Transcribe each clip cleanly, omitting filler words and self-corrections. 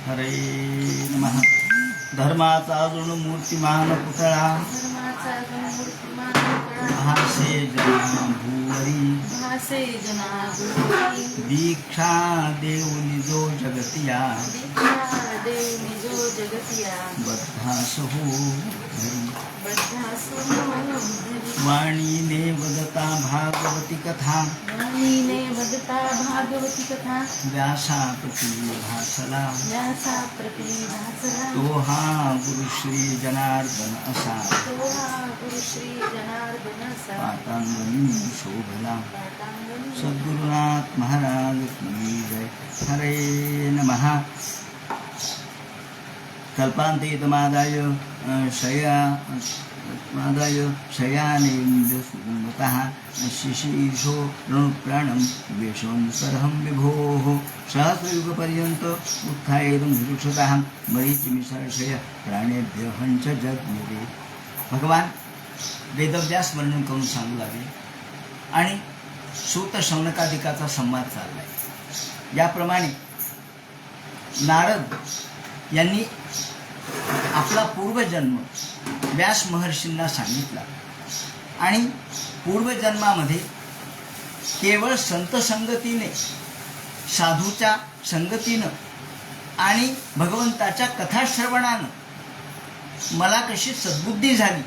हरे नमः. धर्माचा अजून मूर्तिमान पुतळा भासे जना भुवरी दीक्षा देऊनी जो जगतिया बद्धासो वाणीने वदता भागवती कथा व्यासाप्रती भासला तो हा गुरुश्री जनार्दन असा पातांगणी शोभला. सद्गुरुनाथ महाराज की जय. हरे नमः. कल्पान्तेतमादाय शयानेन्द्रसुमतः शिशीर्षो रणुप्राणं वेशोऽन्तरहं विभोः सहस्रयुगपर्यन्त उत्थायेदं विरुक्षतः मरीचिमिषर्षय प्राणेभ्यहं च जज्ञे. भगवान वेदव्यास वर्णन करून सांगू लागले आणि सूत शौनकादिकाचा संवाद चाललाय. याप्रमाणे नारद यांनी आपला पूर्वजन्म व्यास महर्षींना सांगितला आणि पूर्वजन्मामध्ये केवळ संत संगतीने, साधूच्या संगतीनं आणि भगवंताच्या कथाश्रवणानं मला कशी सद्बुद्धी झाली,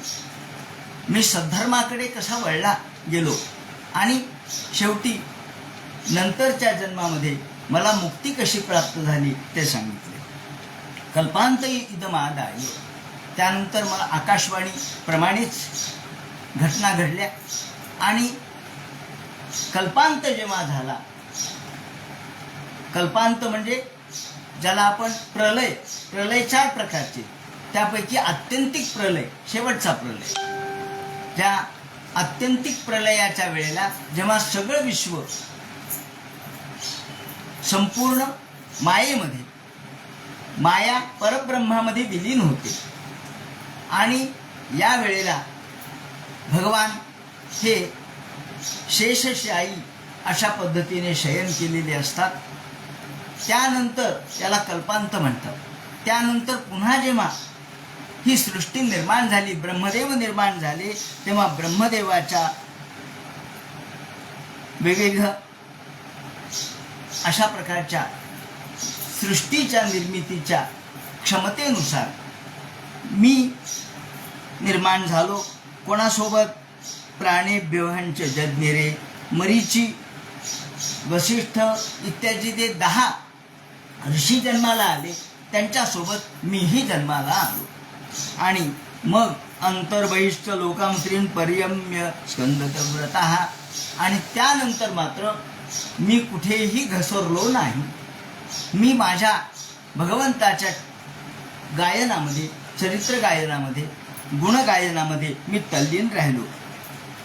मी सद्धर्माकडे कसा वळला गेलो आणि शेवटी नंतरच्या जन्मामध्ये मला मुक्ती कशी प्राप्त झाली ते सांगितले. कल्पांत इदमादाय. त्यानंतर मला आकाशवाणी प्रमाणेच घटना घडल्या आणि कल्पांत जेव्हा झाला, कल्पांत म्हणजे ज्याला आपण प्रलय 4 प्रकारचे, त्यापैकी आत्यंतिक प्रलय, शेवटचा प्रलय. त्या आत्यंतिक प्रलयाच्या वेळेला जेव्हा सगळं विश्व संपूर्ण मायेमध्ये, माया परब्रह्मामध्ये विलीन होते आणि या वेळेला भगवान हे शेषशायी अशा पद्धतीने शयन केलेले असतात. त्यानंतर त्याला कल्पांत म्हणतात. त्यानंतर पुन्हा जेव्हा ही सृष्टी निर्माण झाली, ब्रह्मदेव निर्माण झाले, तेव्हा ब्रह्मदेवाच्या वेगवेगळ्या अशा प्रकारच्या सृष्टीच्या निर्मितीच्या क्षमतेनुसार मी निर्माण झालो. कोणासोबत? प्राणेभ्योहंच जज्ञेरे. मरीची, वसिष्ठ इत्यादी जे 10 ऋषी जन्माला आले, त्यांच्यासोबत मीही जन्माला आलो. आणि मग अंतर्बहिष्ठ लोकांतरीन पर्यम्य स्कंदव्रतः. आणि त्यानंतर मात्र मी कुठेही घसरलो नाही. मी माझ्या भगवंताच्या गायनामध्ये, चरित्र गायनामध्ये, गुणगायनामध्ये मी तल्लीन राहिलो.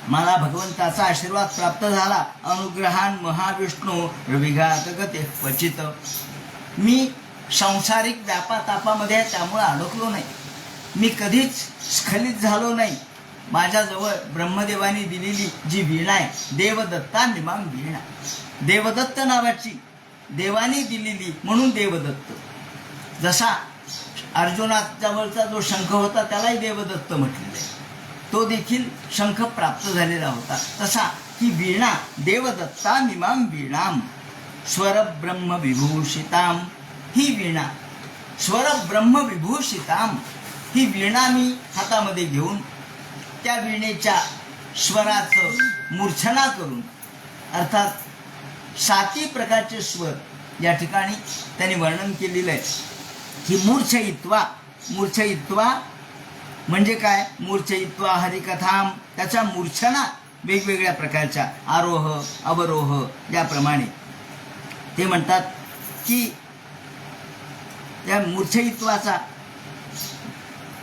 मला भगवंताचा आशीर्वाद प्राप्त झाला. अनुग्रहान महाविष्णू रविघात गते क्वचित. मी सांसारिक व्यापातापामध्ये त्यामुळे अडकलो नाही. मी कधीच स्खलित झालो नाही. माझ्याजवळ ब्रह्मदेवाने दिलेली जी वीणा आहे, देवदत्ता निमाम वीणा, देवदत्त नावाची देवाने दिलेली, म्हणून देवदत्त. जसा अर्जुनाजवळचा जो शंख होता त्यालाही देवदत्त म्हटलेलं आहे, तो देखील शंख प्राप्त झालेला होता. तसा ही वीणा देवदत्ता निमाम वीणाम स्वर ब्रह्म विभूषिताम. ही वीणा स्वर ब्रह्म विभूषिताम, ही वीणा मी हातामध्ये घेऊन त्या वीणेच्या स्वराचं मूर्छना करून, अर्थात 7 प्रकारचे स्वर या ठिकाणी त्यांनी वर्णन केलेलं आहे की मूर्छयित्वा म्हणजे काय? मूर्छयित्वा हरिकथाम. त्याच्या मूर्छना वेगवेगळ्या प्रकारच्या, आरोह अवरोह याप्रमाणे ते म्हणतात की त्या मूर्छयित्वाचा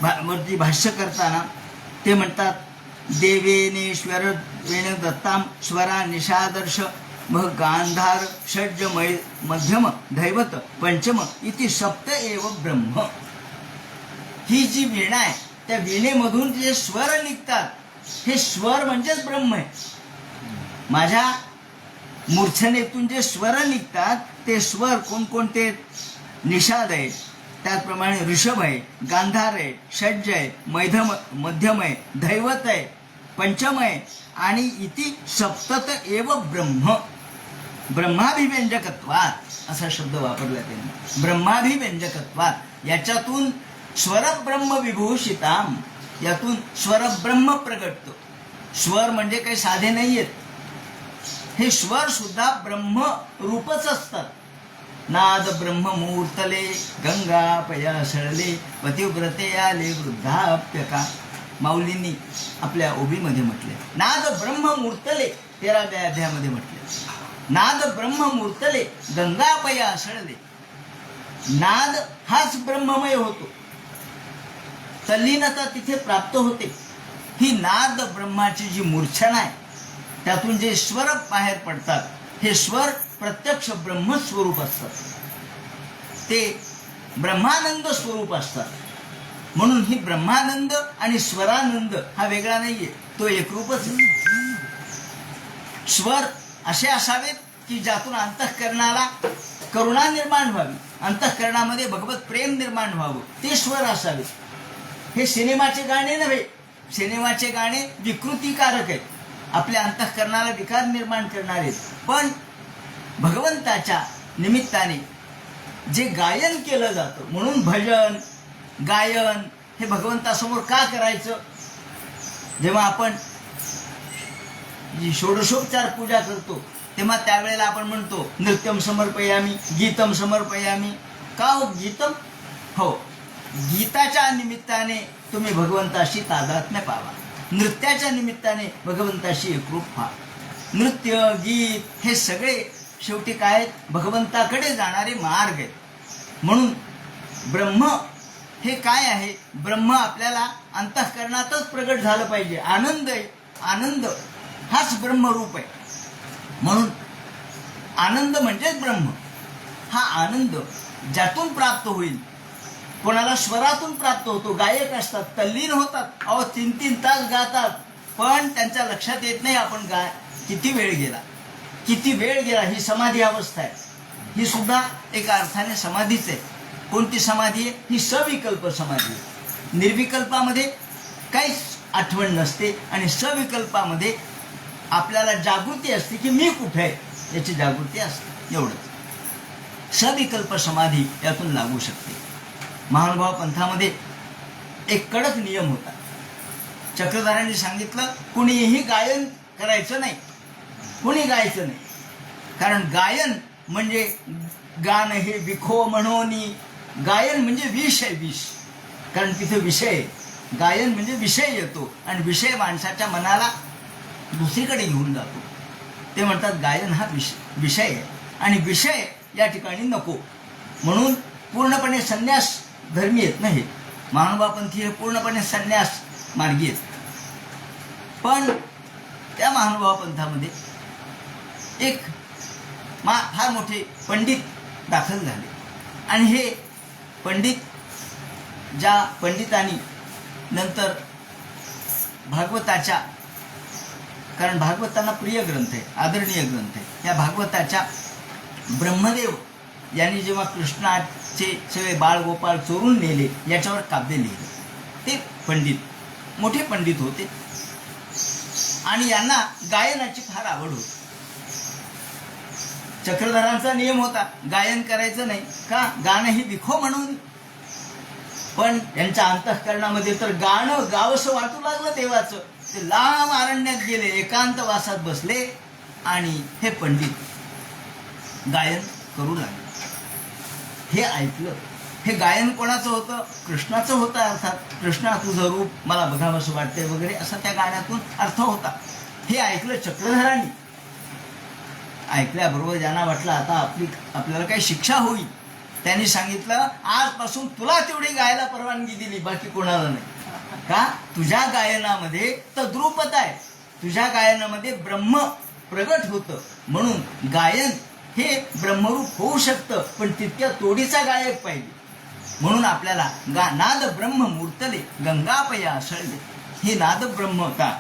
वरती भाष्य करताना ते म्हणतात, देवेनेश्वर वेण दत्ताम स्वरा निषादर्श मग गांधार षड्ज मध्यम दैवत पंचम इति सप्त एव ब्रह्म. ही जी वीणा आहे, त्या वीणेमधून जे स्वर निघतात, हे स्वर म्हणजेच ब्रह्म आहे. माझ्या मूर्छनेतून जे स्वर निघतात ते स्वर कोणकोणते? निषाद आहे, त्याचप्रमाणे ऋषभ आहे, गांधार आहे, षड्ज आहे, मध्यम आहे, दैवत आहे, पंचम आहे आणि इति सप्तत एव ब्रह्म. ब्रह्माभिव्यंजकत्वात असा शब्द वापरला त्यांनी. ब्रह्माभिव्यंजकत्वात याच्यातून स्वरब्रह्म विभूषिताम, यातून स्वरब्रह्म प्रगटतो. स्वर म्हणजे काही साधे नाही आहेत, हे स्वर सुद्धा ब्रह्म रूपच असतात. नाद ब्रह्म मूर्तले गंगा पयासळले पतिव्रते आले वृद्धाप्यका. माऊलींनी आपल्या ओबीमध्ये म्हटले नाद ब्रह्म मूर्तले, 13व्या अध्यायामध्ये म्हटले नाद ब्रह्म मूर्तले गंगा पयासळले. नाद हाच ब्रह्ममय होतो, तल्लीनता तिथे प्राप्त होते. ही नाद ब्रह्माची जी मूर्छना आहे, त्यातून जे स्वर बाहेर पडतात, हे स्वर प्रत्यक्ष ब्रह्मस्वरूप असतात, ते ब्रह्मानंद स्वरूप असतात. म्हणून ही ब्रह्मानंद आणि स्वरानंद हा वेगळा नाहीये, तो एकरूपच आहे. स्वर असे असावेत की ज्यातून अंतःकरणाला करुणा निर्माण व्हावी, अंतःकरणामध्ये भगवत प्रेम निर्माण व्हावं, ते स्वर असावे. हे सिनेमाचे गाणे नव्हे, सिनेमाचे गाणे विकृतिकारक आहेत, आपल्या अंतःकरणाला विकार निर्माण करणारे. पण भगवंताच्या निमित्ताने जे गायन केलं जातं, म्हणून भजन गायन हे भगवंतासमोर का करायचं? जेव्हा आपण जी षोडशोपचार पूजा करतो तेव्हा त्यावेळेला आपण म्हणतो नृत्यम समर्पयामी, गीतम समर्पयामी. का हो गीतम? हो, गीताच्या निमित्ताने तुम्ही भगवंताशी तादात्म्य पावा, नृत्याच्या निमित्ताने भगवंताशी एकरूप व्हा. नृत्य गीत हे सगळे शेवटी काय आहेत? भगवंताकडे जाणारे मार्ग आहेत. म्हणून ब्रह्म हे काय आहे? ब्रह्म आपल्याला अंतःकरणातच प्रगट झालं पाहिजे. आनंद आहे, आनंद हाच ब्रह्मरूप आहे. म्हणून आनंद म्हणजेच ब्रह्म. हा आनंद ज्यातून प्राप्त होईल, कोणाला स्वरातून प्राप्त होतो. गायक असतात, तल्लीन होतात, अहो 3-3 तास गातात, पण त्यांच्या लक्षात येत नाही आपण किती वेळ गेला, किती वेळ गेला. ही समाधी अवस्था आहे, ही सुद्धा एका अर्थाने समाधीच आहे. कोणती समाधी आहे? ही सविकल्प समाधी आहे. निर्विकल्पामध्ये काहीच आठवण नसते आणि सविकल्पामध्ये आपल्याला जागृती असते की मी कुठे आहे याची जागृती असते. एवढंच सविकल्प समाधी यातून लागू शकते. महानुभाव पंथामध्ये एक कडक नियम होता. चक्रधारांनी सांगितलं कुणीही गायन करायचं नाही, कुणी गायचं नाही. कारण गायन म्हणजे गाणं हे विखो म्हणोनी, गायन म्हणजे विष आहे, विष. कारण तिथे विषय आहे, गायन म्हणजे विषय येतो आणि विषय माणसाच्या मनाला दुसरीकडे घेऊन जातो. ते म्हणतात गायन हा विषय आहे आणि विषय या ठिकाणी नको. म्हणून पूर्णपणे संन्यास धर्मी आहेत ना हे महानुभावपंथी, हे पूर्णपणे संन्यास मार्गी आहेत. पण त्या महानुभावपंथामध्ये एक फार मोठे पंडित दाखल झाले आणि हे पंडित, ज्या पंडितांनी नंतर भागवताच्या, कारण भागवत त्यांना प्रिय ग्रंथ आहे, आदरणीय ग्रंथ आहे, या भागवताच्या ब्रह्मदेव यांनी जेव्हा कृष्णाचे सगळे बाळ गोपाळ चोरून नेले याच्यावर काव्य लिहिले. ते पंडित मोठे पंडित होते आणि यांना गायनाची फार आवड होती. चक्रधरांचा नियम होता गायन करायचं नाही, का? गाणं ही विखो म्हणून. पण यांच्या अंतःकरणामध्ये तर गाणं गावंसं वाटू लागलं देवाचं. ते लांब अरण्यात गेले, एकांत वासात बसले आणि हे पंडित गायन करू लागले. हे ऐकलं. हे गायन कोणाचं होतं? कृष्णाचं होतं. अर्थात कृष्णा तुझं रूप मला बघावंसं वाटतंय वगैरे असा त्या गाण्यातून अर्थ होता. हे ऐकलं चक्रधरांनी. ऐकल्याबरोबर ज्यांना वाटलं आता आपल्याला काही शिक्षा होईल, त्यांनी सांगितलं आजपासून तुला तेवढी गायला परवानगी दिली, बाकी कोणाला नाही. का? तुझ्या गायनामध्ये तद्रूपता आहे, तुझ्या गायनामध्ये ब्रह्म प्रगट होतं. म्हणून गायन हे ब्रह्मरूप होऊ शकतं, पण तितक्या तोडीचा गायक पाहिजे. म्हणून आपल्याला नाद ब्रह्म मूर्तले गंगापया सळले, हे नाद ब्रह्म होता.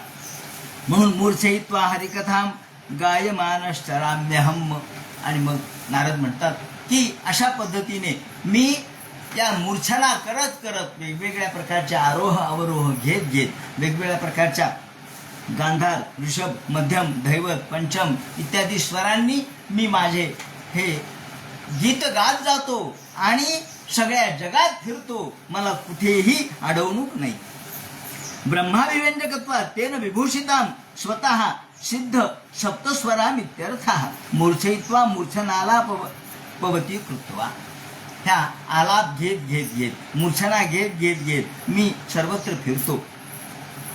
म्हणून मूर्छयित्वा हरिकथाम गायमानश्चराम्यहम. आणि मग नारद म्हणतात की अशा पद्धतीने मी त्या मूर्छना करत करत वेगवेगळ्या प्रकारच्या आरोह अवरोह घेत घेत वेगवेगळ्या प्रकारच्या गांधार, ऋषभ, मध्यम, धैवत, पंचम इत्यादी स्वरांनी मी माझे हे गीत गात जातो आणि सगळ्या जगात फिरतो, मला कुठेही अडवणूक नाही. ब्रह्माभिव्यंजकत्वात तेन विभूषिताम स्वतः सिद्ध सप्तस्वरामित्यर्थः मूर्छयित्वा मूर्छनाला पवती कृत्वा. ह्या आलाप घेत घेत घेत मूर्छना घेत घेत घेत मी सर्वत्र फिरतो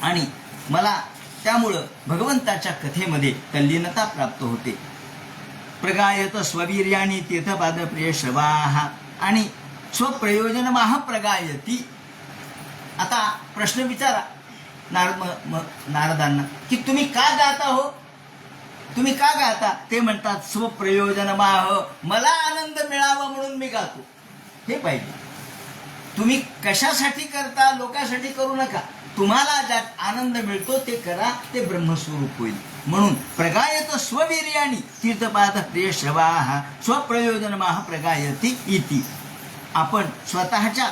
आणि मला त्यामुळं भगवंताच्या कथेमध्ये तल्लीनता प्राप्त होते. प्रगायत स्ववीर्याणी तीर्थपादप्रिय श्रवाः आणि स्वप्रयोजनमाह प्रगायती. आता प्रश्न विचारा नारदांना की तुम्ही का गाता हो, तुम्ही का गाता? ते म्हणतात स्वप्रयोजनमाह, मला आनंद मिळावा म्हणून मी गातो. हे पाहिजे. तुम्ही कशासाठी करता, लोकांसाठी करू नका. तुम्हाला ज्यात आनंद मिळतो ते करा, ते ब्रह्मस्वरूप होईल. म्हणून प्रगायत स्ववीर्याणी तीर्थपाद प्रिय श्रवाः स्वप्रयोजनमाह प्रगायती इति. आपण स्वतःच्या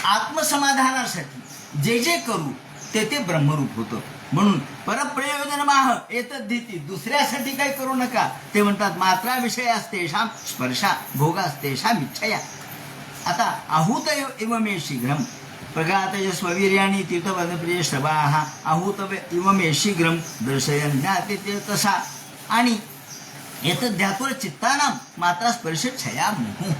आत्मसमाधानासाठी जे जे करू ते ते ब्रह्मरूप होतं. म्हणून परप्रयोजनमाह एतद्धीती, दुसऱ्यासाठी काही करू नका. ते म्हणतात मात्रा विषयास्तेषां स्पर्शा भोगास्तेषां इच्छया. आता आहूत इव मे शीघ्रम प्रगातय स्ववीर्याणी तीर्थपदप्रिय श्रवाः आहूत इव मे शीघ्रम दर्शयन् ज्ञाते ते तसा. आणि एतद्ध्यातुर चित्तानां मात्रा स्पर्श छया मुहु.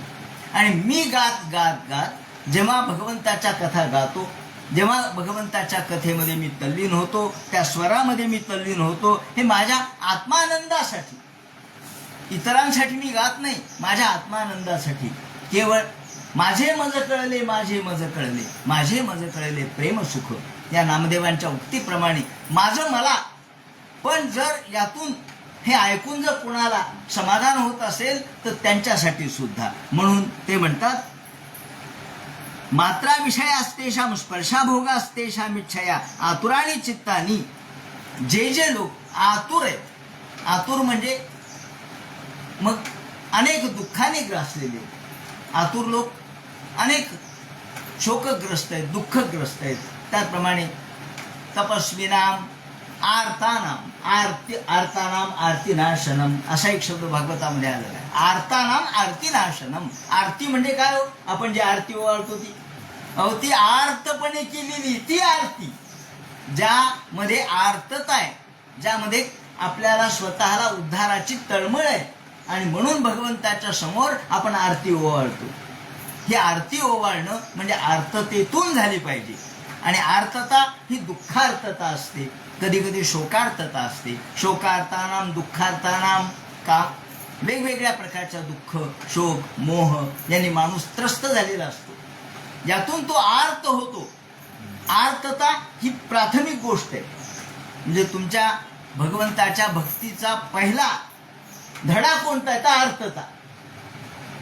आणि मी गात गात गात जेव्हा भगवंताच्या कथा गातो, जेव्हा भगवंताच्या कथेमध्ये मी तल्लीन होतो, त्या स्वरामध्ये मी तल्लीन होतो, हे माझ्या आत्मानंदासाठी, इतरांसाठी मी गात नाही, माझ्या आत्मानंदासाठी. केवळ माझे मज कळले, माझे मज कळले, माझे मज कळले प्रेम सुख, या नामदेवांच्या उक्तीप्रमाणे माझं मला. पण जर यातून हे ऐकून जर कुणाला समाधान होत असेल तर त्यांच्यासाठी सुद्धा. म्हणून ते म्हणतात मात्रा विषयास्तेषां स्पर्शाभोगास्तेषां इच्छया आतुराणी चित्तानी. जे जे लोक आतुर आहेत, आतुर म्हणजे मग अनेक दुःखाने ग्रासलेले आतुर लोक, अनेक शोकग्रस्त आहेत, दुःखग्रस्त आहेत. त्याचप्रमाणे तपस्विनाम आर्तानाम, आर्तानाम आर्तिनाशनम असा एक शब्द भागवतामध्ये आलेला आहे. आर्तानाम आर्तिनाशनम. आरती म्हणजे काय हो? आपण जी आरती ओवाळतो ती, अहो ती आर्तपणे केलेली ती आरती, ज्यामध्ये आर्तता आहे, ज्यामध्ये आपल्याला स्वतःला उद्धाराची तळमळ आहे. आणि म्हणून भगवंताच्या समोर आपण आरती ओवाळतो. ही आरती ओवाळणं म्हणजे आर्ततेतून झाली पाहिजे. आणि आर्तता ही दुःखार्थता असते, कधी कधी शोकार्थता असते. शोकार्थानाम दुःखार्थानाम का वेगवेगळ्या प्रकारच्या दुःख, शोक, मोह यांनी माणूस त्रस्त झालेला असतो, यातून तो आर्त होतो. आर्तता ही प्राथमिक गोष्ट आहे. म्हणजे तुमच्या भगवंताच्या भक्तीचा पहिला धडा कोणता आहे? तर आर्तता.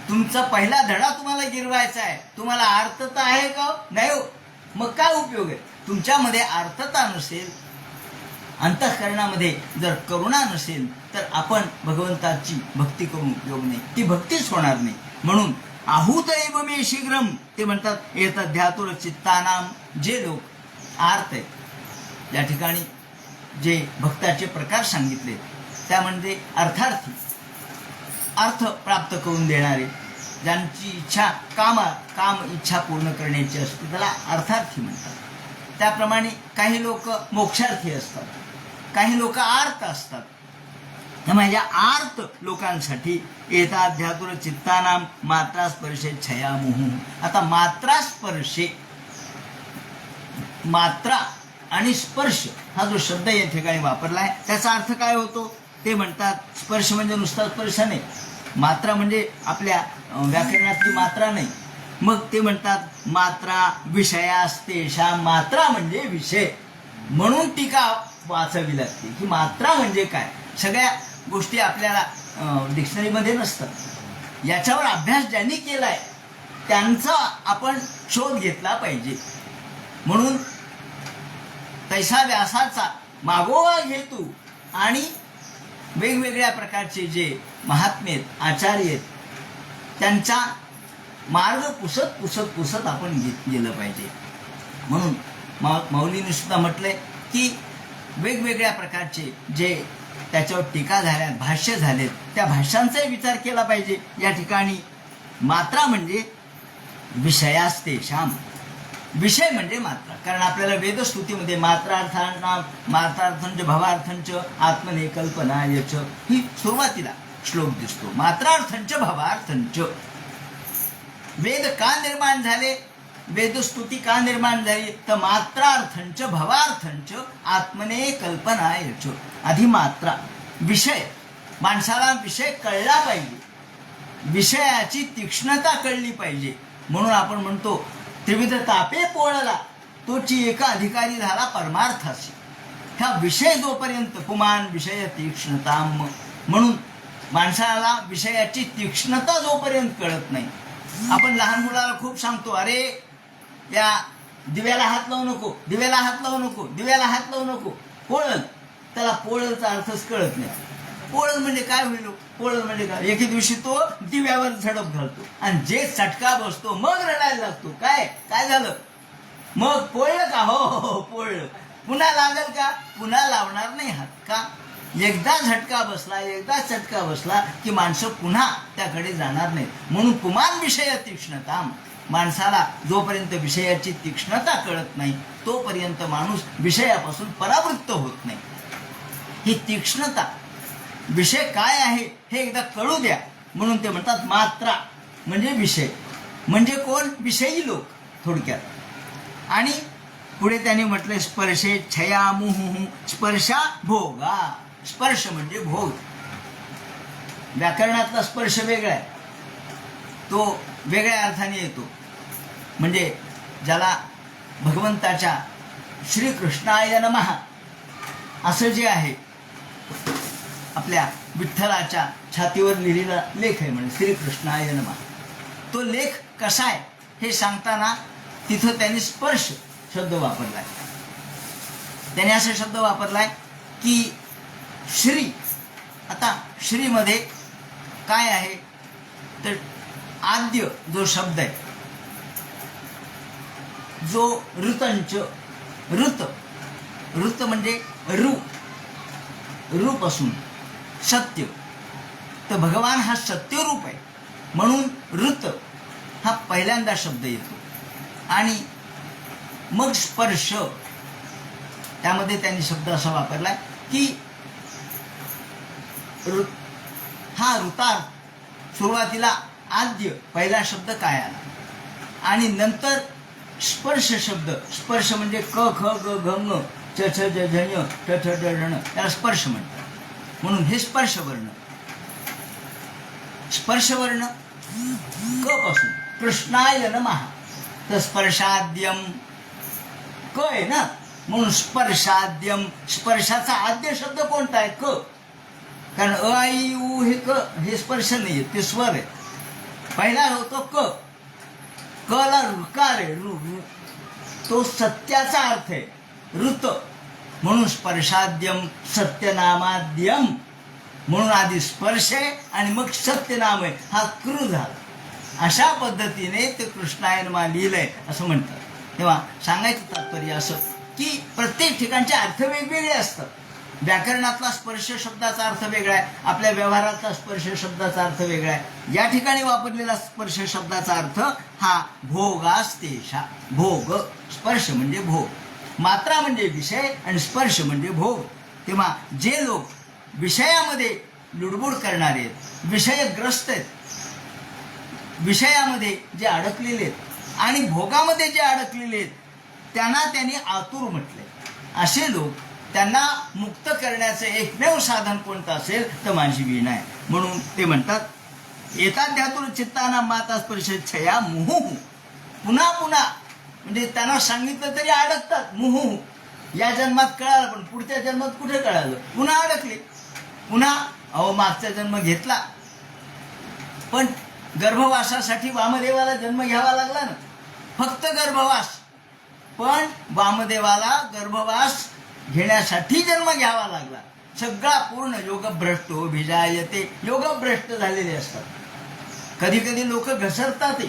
तुमचा पहिला धडा तुम्हाला गिरवायचा आहे. तुम्हाला आर्तता आहे का? नाही हो. मग काय उपयोग आहे? तुमच्यामध्ये आर्तता नसेल, अंतःकरणामध्ये जर करुणा नसेल तर आपण भगवंताची भक्ती करून उपयोग नाही, ती भक्तीच होणार नाही. म्हणून आहूत एव मे शीघ्रम, ते म्हणतात एतद्ध्यातुर चित्तानाम. जे लोक आर्त आहेत, या ठिकाणी जे भक्ताचे प्रकार सांगितले त्यामध्ये अर्थार्थी, अर्थ प्राप्त करून देणारे, ज्यांची इच्छा काम इच्छा पूर्ण करण्याची असते त्याला अर्थार्थी म्हणतात. त्याप्रमाणे काही लोक मोक्षार्थी असतात, काही लोक आर्त असतात. म्हणजे आर्त लोकांसाठी एताध्यातुर चित्तानाम मात्रा स्पर्शे छयामुहु. आता मात्रा स्पर्शे, मात्रा आणि स्पर्श हा जो शब्द या ठिकाणी वापरला आहे त्याचा अर्थ काय होतो? ते म्हणतात स्पर्श म्हणजे नुसता स्पर्श नाही, मात्रा म्हणजे आपल्या व्याकरणातली मात्रा नाही. मग ते म्हणतात मात्रा विषयास्तेषा. मात्रा म्हणजे विषय, म्हणून टीका वाचावी लागते की मात्रा म्हणजे काय. सगळ्या गोष्टी आपल्याला डिक्शनरीमध्ये नसतात. याच्यावर अभ्यास ज्यांनी केलाय त्यांचा आपण शोध घेतला पाहिजे. म्हणून तैसा व्यासाचा मागोवा घेतो आणि वेगवेगळ्या प्रकारचे जे महात्मे आहेत, आचार्य आहेत, त्यांचा मार्ग पुसत पुसत पुसत आपण गेलं पाहिजे. म्हणून माऊलीने सुद्धा म्हटलंय की वेगवेगळ्या प्रकारचे जे त्याच्यावर टीका झाल्यात, भाष्य झालेत, त्या भाष्यांचाही विचार केला पाहिजे. या ठिकाणी मात्रा म्हणजे विषयास्तेषाम, विषय म्हणजे मात्रा. कारण आपल्याला वेदस्तुतीमध्ये मात्रार्थांच भवार्थांच आत्मने कल्पना यच ही सुरुवातीला श्लोक दिसतो. मात्रार्थांच भवार्थांच. वेद का निर्माण झाले, वेदस्तुती का निर्माण झाली, तर मात्रार्थांच भवार्थांच आत्मने कल्पना यच. आधी मात्रा, विषय, माणसाला विषय कळला पाहिजे, विषयाची तीक्ष्णता कळली पाहिजे. म्हणून आपण म्हणतो त्रिविध तापे पोळला तोची एका अधिकारी झाला परमार्थाशी. ह्या विषय जोपर्यंत पुमान विषय तीक्ष्णता, म्हणून माणसाला विषयाची तीक्ष्णता जोपर्यंत कळत नाही. आपण लहान मुलाला खूप सांगतो, अरे या दिव्याला हात लावू नको, दिव्याला हात लावू नको, दिव्याला हात लावू नको, पोळल. त्याला पोळलचा अर्थच कळत नाही. पोळल म्हणजे काय होईल, पोळल म्हणजे काय. एके दिवशी तो दिव्यावर झडप घालतो आणि जे चटका बसतो मग रडायला लागतो. काय काय झालं, मग पोळलं का, हो हो पोळलं. पुन्हा लागेल का, पुन्हा लावणार नाही हात. का, एकदा झटका बसला, एकदा चटका बसला की माणसं पुन्हा त्याकडे जाणार नाही. म्हणून पुमान विषय तीक्ष्णता, माणसाला जोपर्यंत विषयाची तीक्ष्णता कळत नाही तोपर्यंत माणूस विषयापासून परावृत्त होत नाही. ही तीक्ष्णता, विषय काय आहे हे एकदा कळू द्या. म्हणून ते म्हणतात मात्रा म्हणजे विषय, म्हणजे कोण, विषयी लोक थोडक्यात. आणि पुढे त्यांनी म्हटले स्पर्शे छया मुहु स्पर्शा भोगा. स्पर्श म्हणजे भोग. व्याकरणातला स्पर्श वेगळा आहे, तो वेगळ्या अर्थाने येतो. म्हणजे ज्याला भगवंताच्या श्रीकृष्णाय नमः असं जे आहे, आपल्या विठ्ठलाच्या छातीवर लिहिलेला लेख आहे, म्हणजे श्रीकृष्णाय नमः. तो लेख कसा आहे हे सांगताना तिथं त्यांनी स्पर्श शब्द वापरलाय. त्याने असा शब्द वापरलाय की श्री. आता श्रीमध्ये काय आहे तर आद्य जो शब्द आहे, जो ऋतंच, ऋत, ऋत म्हणजे रू पासून सत्य, तर भगवान हा सत्य रूप आहे. म्हणून ऋत हा पहिल्यांदा शब्द येतो. आणि मग स्पर्श, त्यामध्ये त्यांनी शब्द असा वापरलाय की हा ऋतार्थ. सुरुवातीला आद्य पहिला शब्द काय आला आणि नंतर स्पर्श शब्द. स्पर्श म्हणजे क ख ग घ ङ च छ ज झ ञ ट ठ ड ण, त्याला स्पर्श म्हणतात. म्हणून हे स्पर्शवर्ण. स्पर्शवर्ण क पासून कृष्णाय नमः, तर स्पर्शाद्यम क आहे ना, म्हणून स्पर्शाद्यम. स्पर्शाचा आद्य शब्द कोणता आहे, क. कारण अ आई उ हे क, हे स्पर्श नाही, ते स्वर आहे. पहिला होतो क, क ला ऋकार आहे, तो सत्याचा अर्थ आहे, ऋत. म्हणून स्पर्शाद्यम सत्यनामाद्यम, म्हणून आधी स्पर्श आहे आणि मग सत्यनाम आहे, हा कृ झाला. अशा पद्धतीने ते कृष्णायनमा लिहिलंय असं म्हणतात. तेव्हा सांगायचं तात्पर्य असं की प्रत्येक ठिकाणचे अर्थ वेगवेगळे असतात. व्याकरणातला स्पर्श शब्दाचा अर्थ वेगळा आहे, आपल्या व्यवहारातला स्पर्श शब्दाचा अर्थ वेगळा आहे. या ठिकाणी वापरलेला स्पर्श शब्दाचा अर्थ हा भोगास्तेषा, भोग. स्पर्श म्हणजे भोग, मात्रा म्हणजे विषय आणि स्पर्श म्हणजे भोग. तेव्हा जे लोक विषयामध्ये लुडबुड करणारे आहेत, विषयग्रस्त आहेत, विषयामध्ये जे अडकलेले आहेत आणि भोगामध्ये जे अडकलेले आहेत, त्यांना त्यांनी आतुर म्हटले. असे लोक, त्यांना मुक्त करण्याचं एकमेव साधन कोणतं असेल तर माझी वीणा आहे. म्हणून ते म्हणतात एताध्यातून चित्ताना माता स्पर्श छया मुहुहु. पुन्हा पुन्हा म्हणजे त्यांना सांगितलं तरी अडकतात. मुहुहु, या जन्मात कळालं पण पुढच्या जन्मात कुठे कळालं, पुन्हा अडकले. पुन्हा अहो मागचा जन्म घेतला पण गर्भवासासाठी वामदेवाला जन्म घ्यावा लागला ना, फक्त गर्भवास. पण वामदेवाला गर्भवास घेण्यासाठी जन्म घ्यावा लागला. सगळा पूर्ण योगभ्रष्ट भिजायते. योगभ्रष्ट झालेले असतात. कधी कधी लोक घसरतात.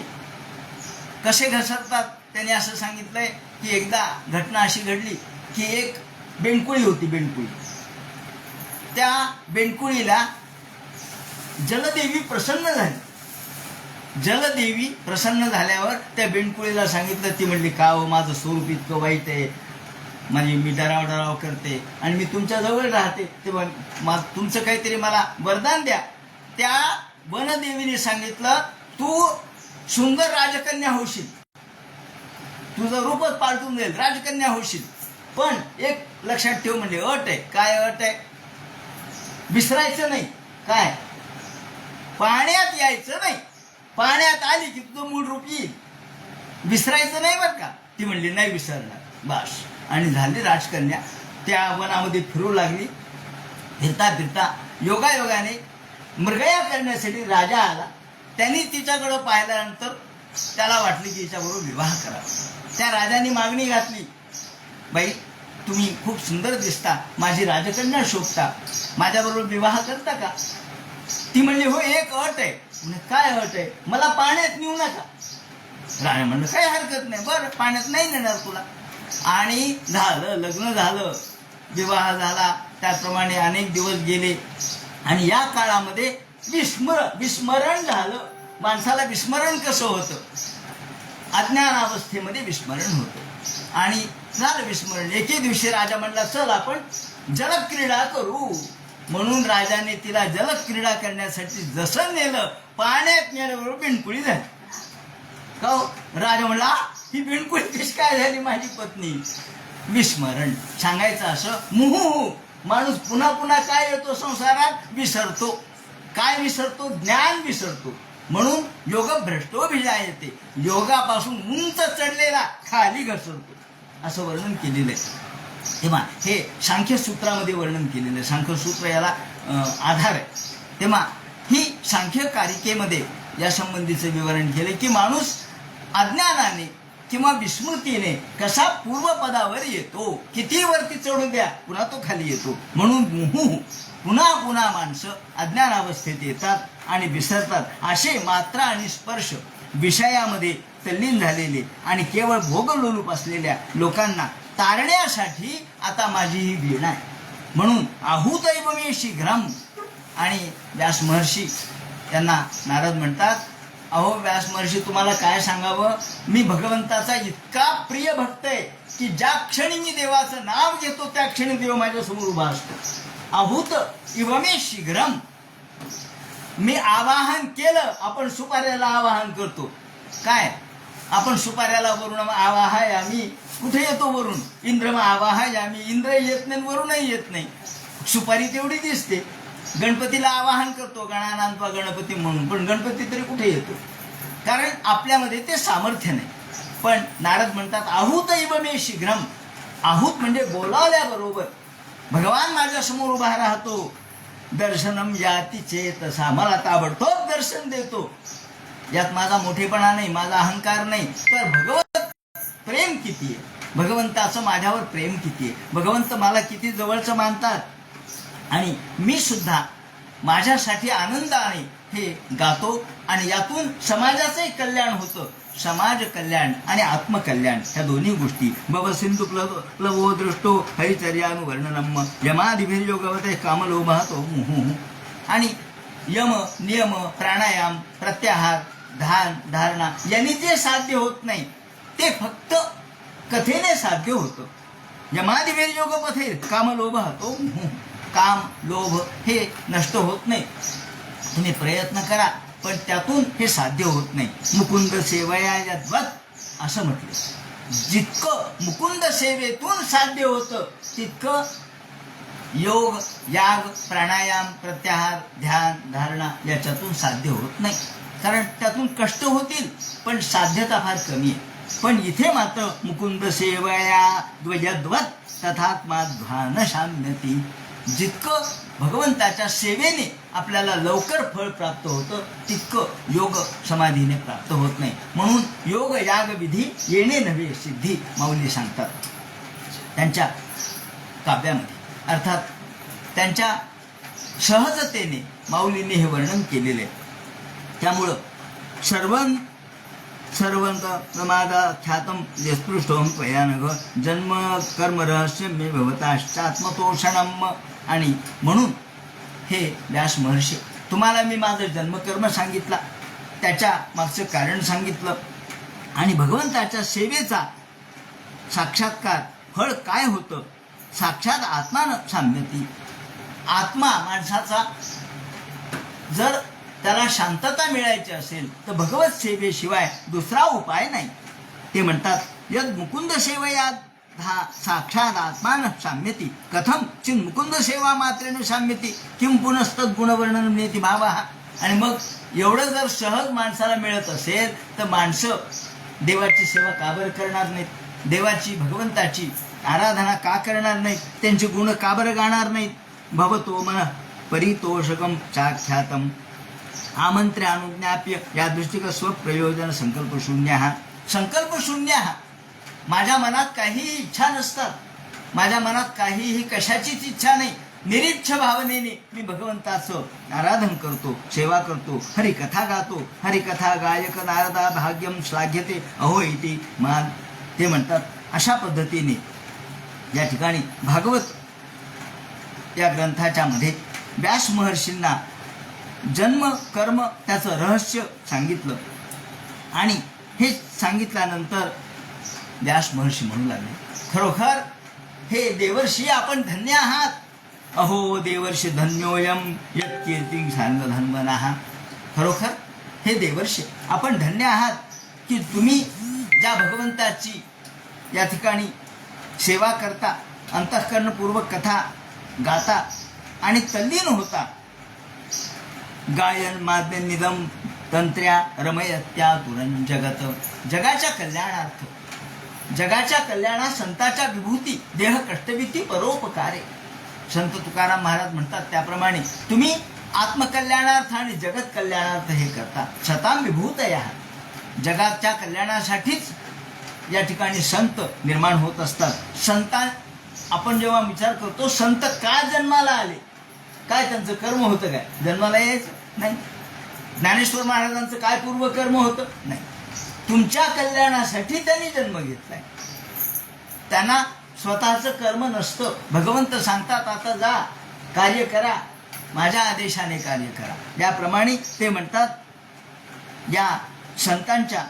कसे घसरतात त्याने असं सांगितलंय की एकदा घटना अशी घडली की एक बेंडकुळी होती. बेंडकुळी, त्या बेंडकुळीला जलदेवी प्रसन्न झाली. जलदेवी प्रसन्न झाल्यावर त्या बेंडकुळीला सांगितलं. ती म्हणली, का हो, माझं स्वरूप इतकं वाईट आहे, म्हणजे मी डराव करते आणि मी तुमच्या जवळ राहते, ते तुमचं काहीतरी मला वरदान द्या. त्या वनदेवीने सांगितलं, तू सुंदर राजकन्या होशील, तुझं रूपच पालटून जाईल, राजकन्या होशील, पण एक लक्षात ठेव म्हणजे अट आहे. काय अट आहे? विसरायचं नाही. काय? पाण्यात यायचं नाही. पाण्यात आली की तुझं मूळ रूप येईल, विसरायचं नाही बरं का. ती म्हणली, नाही विसरणार. बस. आणि झाली राजकन्या. त्या वनामध्ये फिरू लागली. फिरता फिरता योगायोगाने मृगया करण्यासाठी राजा आला. त्यांनी तिच्याकडं पाहिल्यानंतर त्याला वाटलं की हिच्याबरोबर विवाह करावा. त्या राजाने मागणी घातली, बाई तुम्ही खूप सुंदर दिसता, माझी राजकन्या शोभता, माझ्याबरोबर विवाह करता का? ती म्हणली, हो, एक अट आहे. काय अट आहे? मला पाण्यात नेऊ नका. राजा म्हणलं, काही हरकत नाही, बरं पाण्यात नाही नेणार तुला. आणि झालं, लग्न झालं, विवाह झाला. त्याप्रमाणे अनेक दिवस गेले आणि या काळामध्ये विस्मरण झालं. माणसाला विस्मरण कसं होतं? अज्ञान अवस्थेमध्ये विस्मरण होतं आणि झालं विस्मरण. एके दिवशी राजा म्हणला, चल आपण जलक्रीडा करू. म्हणून राजाने तिला जलक्रीडा करण्यासाठी जसं नेलं, पाण्यात नेल्याबरोबर बेंडकुळी झाली. का हो? राजा म्हणला, ही बेंडकुळी कशी काय झाली माझी पत्नी? विस्मरण. सांगायचं असं, मुहू. माणूस पुन्हा पुन्हा काय येतो संसारात? विसरतो. काय विसरतो? ज्ञान विसरतो. म्हणून योगभ्रष्टो भिजायते. योगापासून उंच चढलेला खाली घसरतो, असं वर्णन केलेलं आहे. तेव्हा हे सांख्यसूत्रामध्ये वर्णन केलेलं आहे. सांख्यसूत्र याला आधार आहे. तेव्हा ही सांख्यकारिकेमध्ये या संबंधीचं विवरण केले की माणूस अज्ञानाने किंवा विस्मृतीने कसा पूर्वपदावर येतो. किती वरती चढू द्या, पुन्हा तो खाली येतो. म्हणून पुन्हा पुन्हा माणसं अज्ञानावस्थेत येतात आणि विसरतात. असे मात्रा आणि स्पर्श विषयामध्ये तल्लीन झालेले आणि केवळ भोगलोलूप असलेल्या लोकांना तारण्यासाठी आता माझी ही वीण आहे. म्हणून आहूतैव मे शीघ्रम. आणि व्यास महर्षी त्यांना नारद म्हणतात, अहो व्यास महर्षी, तुम्हाला काय सांगावं, मी भगवंताचा इतका प्रिय भक्त आहे की ज्या क्षणी मी देवाचं नाव घेतो त्या क्षणी देव माझ्या समोर उभा असतो. आहूत इव मे शीघ्रम. मी आवाहन केलं. आपण सुपाऱ्याला आवाहन करतो. काय? आपण सुपाऱ्याला वरून आवाहाय आम्ही, कुठे येतो वरून? इंद्र आवाहाय आम्ही. इंद्र येत नाही, वरूनही येत नाही. सुपारी तेवढी दिसते. गणपतीला आवाहन करतो, गणानांत्वा गणपती म्हणून, पण गणपती तरी कुठे येतो? कारण आपल्यामध्ये ते सामर्थ्य नाही. पण नारद म्हणतात, आहूत इव मे शीघ्रम. आहूत म्हणजे बोलावल्याबरोबर भगवान माझ्या समोर उभा राहतो. दर्शनम याती चेतसा. मला ताबडतोब दर्शन देतो. यात माझा मोठेपणा नाही, माझा अहंकार नाही, तर भगवंत प्रेम किती आहे, भगवंताचं माझ्यावर प्रेम किती आहे, भगवंत मला किती जवळचं मानतात. आणि मी सुद्धा माझ्यासाठी आनंदाने हे गातो आणि यातून समाजाचंही कल्याण होतं. समाज कल्याण आणि आत्मकल्याण ह्या दोन्ही गोष्टी. बब सिंधू प्लवो दृष्टो हरिचर्यानुवर्णनम यमादिभिर्योगवते कामलोभतो मुहु. आणि यम, नियम, प्राणायाम, प्रत्याहार, ध्यान, धारणा यांनी जे साध्य होत नाही ते फक्त कथेने साध्य होतं. यमादिभिर्योगपथे कामलोभतो मुहु. काम, लोभ हे नष्ट होत नाही. तुम्ही प्रयत्न करा, पण त्यातून हे साध्य होत नाही. मुकुंद सेवया यद्वत् असं म्हटलं. जितकं मुकुंद सेवेतून साध्य होतं तितकं योग, याग, प्राणायाम, प्रत्याहार, ध्यान, धारणा याच्यातून साध्य होत नाही. कारण त्यातून कष्ट होतील पण साध्यता फार कमी आहे. पण इथे मात्र मुकुंद सेवया यद्वत् तथात्माध्वान शाम्यती. जितकं भगवंताच्या सेवेने आपल्याला लवकर फळ प्राप्त होतं तितकं योग समाधीने प्राप्त होत नाही. म्हणून योग याग विधी येणे नव्हे सिद्धी माऊली सांगतात त्यांच्या काव्यामध्ये. अर्थात त्यांच्या सहजतेने माऊलीने हे वर्णन केलेले आहे. त्यामुळं सर्वंत प्रमादा ख्यातम निस्पृष्टोम त्वयानघ जन्म कर्म रहस्य मे भवताश्चात्मतोषणम. आणि म्हणून हे व्यास महर्षी, तुम्हाला मी माझं जन्मकर्म सांगितला, त्याच्या मागचं कारण सांगितलं, आणि भगवंताच्या सेवेचा साक्षात्कार फळ काय होतं, साक्षात आत्मान साम्यती. आत्मा माणसाचा जर त्याला शांतता मिळायची असेल तर भगवत सेवेशिवाय दुसरा उपाय नाही. ते म्हणतात यद मुकुंद सेवयात हा साक्षात आत्मान साम्यती कथम चिन मुकुंद सेवा मात्रेन साम्यती किम पुनस्तद गुणवर्णन नेती भावा. आणि मग एवढं जर सहज माणसाला मिळत असेल तर माणसं देवाची सेवा का बरं करणार नाहीत, देवाची भगवंताची आराधना का करणार नाहीत, त्यांचे गुण का बरं गाणार नाहीत. भवतो मन परितोषकम चाख्यातम आमंत्र्य अनुज्ञाप्य या दृष्टिक स्वप्रयोजन संकल्पशून्य हा. संकल्पशून्य हा, माझ्या मनात काहीही इच्छा नसतात, माझ्या मनात काहीही कशाचीच इच्छा नाही, निरीच्छ भावनेने मी भगवंताचं आराधन करतो, सेवा करतो, हरिकथा गातो. हरिकथा गायक नारदा भाग्यम श्लाघ्यते अहो इति मान. ते म्हणतात अशा पद्धतीने या ठिकाणी भागवत या ग्रंथाच्या मध्ये व्यास महर्षींना जन्म कर्म त्याचं रहस्य सांगितलं. आणि हे सांगितल्यानंतर व्यास महर्षी म्हणू लागले, खरोखर हे देवर्षी आपण धन्य आहात. अहो देवर्षी धन्योयम यत्कीर्ती सांगधन्वनाः. खरोखर हे देवर्षी आपण धन्य आहात की तुम्ही ज्या भगवंताची या ठिकाणी सेवा करता, अंतःकरणपूर्वक कथा गाता आणि तल्लीन होता. गायन माद्य निदम तंत्र्या रमयत्या तुरं जगत. जगाच्या कल्याणार्थ, जगाच्या कल्याणात संताच्या विभूती देह कष्टभीती परोपकारे. संत तुकाराम महाराज म्हणतात त्याप्रमाणे तुम्ही आत्मकल्याणार्थ आणि जगत कल्याणार्थ हे करता. सताम विभूतया, जगाच्या कल्याणासाठीच या ठिकाणी संत निर्माण होत असतात. संतां आपण जेव्हा विचार करतो संत का जन्माला आले, काय त्यांचं कर्म होतं, काय जन्माला यायचं नाही. ज्ञानेश्वर महाराजांचं काय पूर्वकर्म होतं नाही. तुमच्या कल्याणासाठी त्यांनी जन्म घेतलाय. त्यांना स्वतःचं कर्म नसतं. भगवंत सांगतात आता जा कार्य करा, माझ्या आदेशाने कार्य करा. याप्रमाणे ते म्हणतात या संतांच्या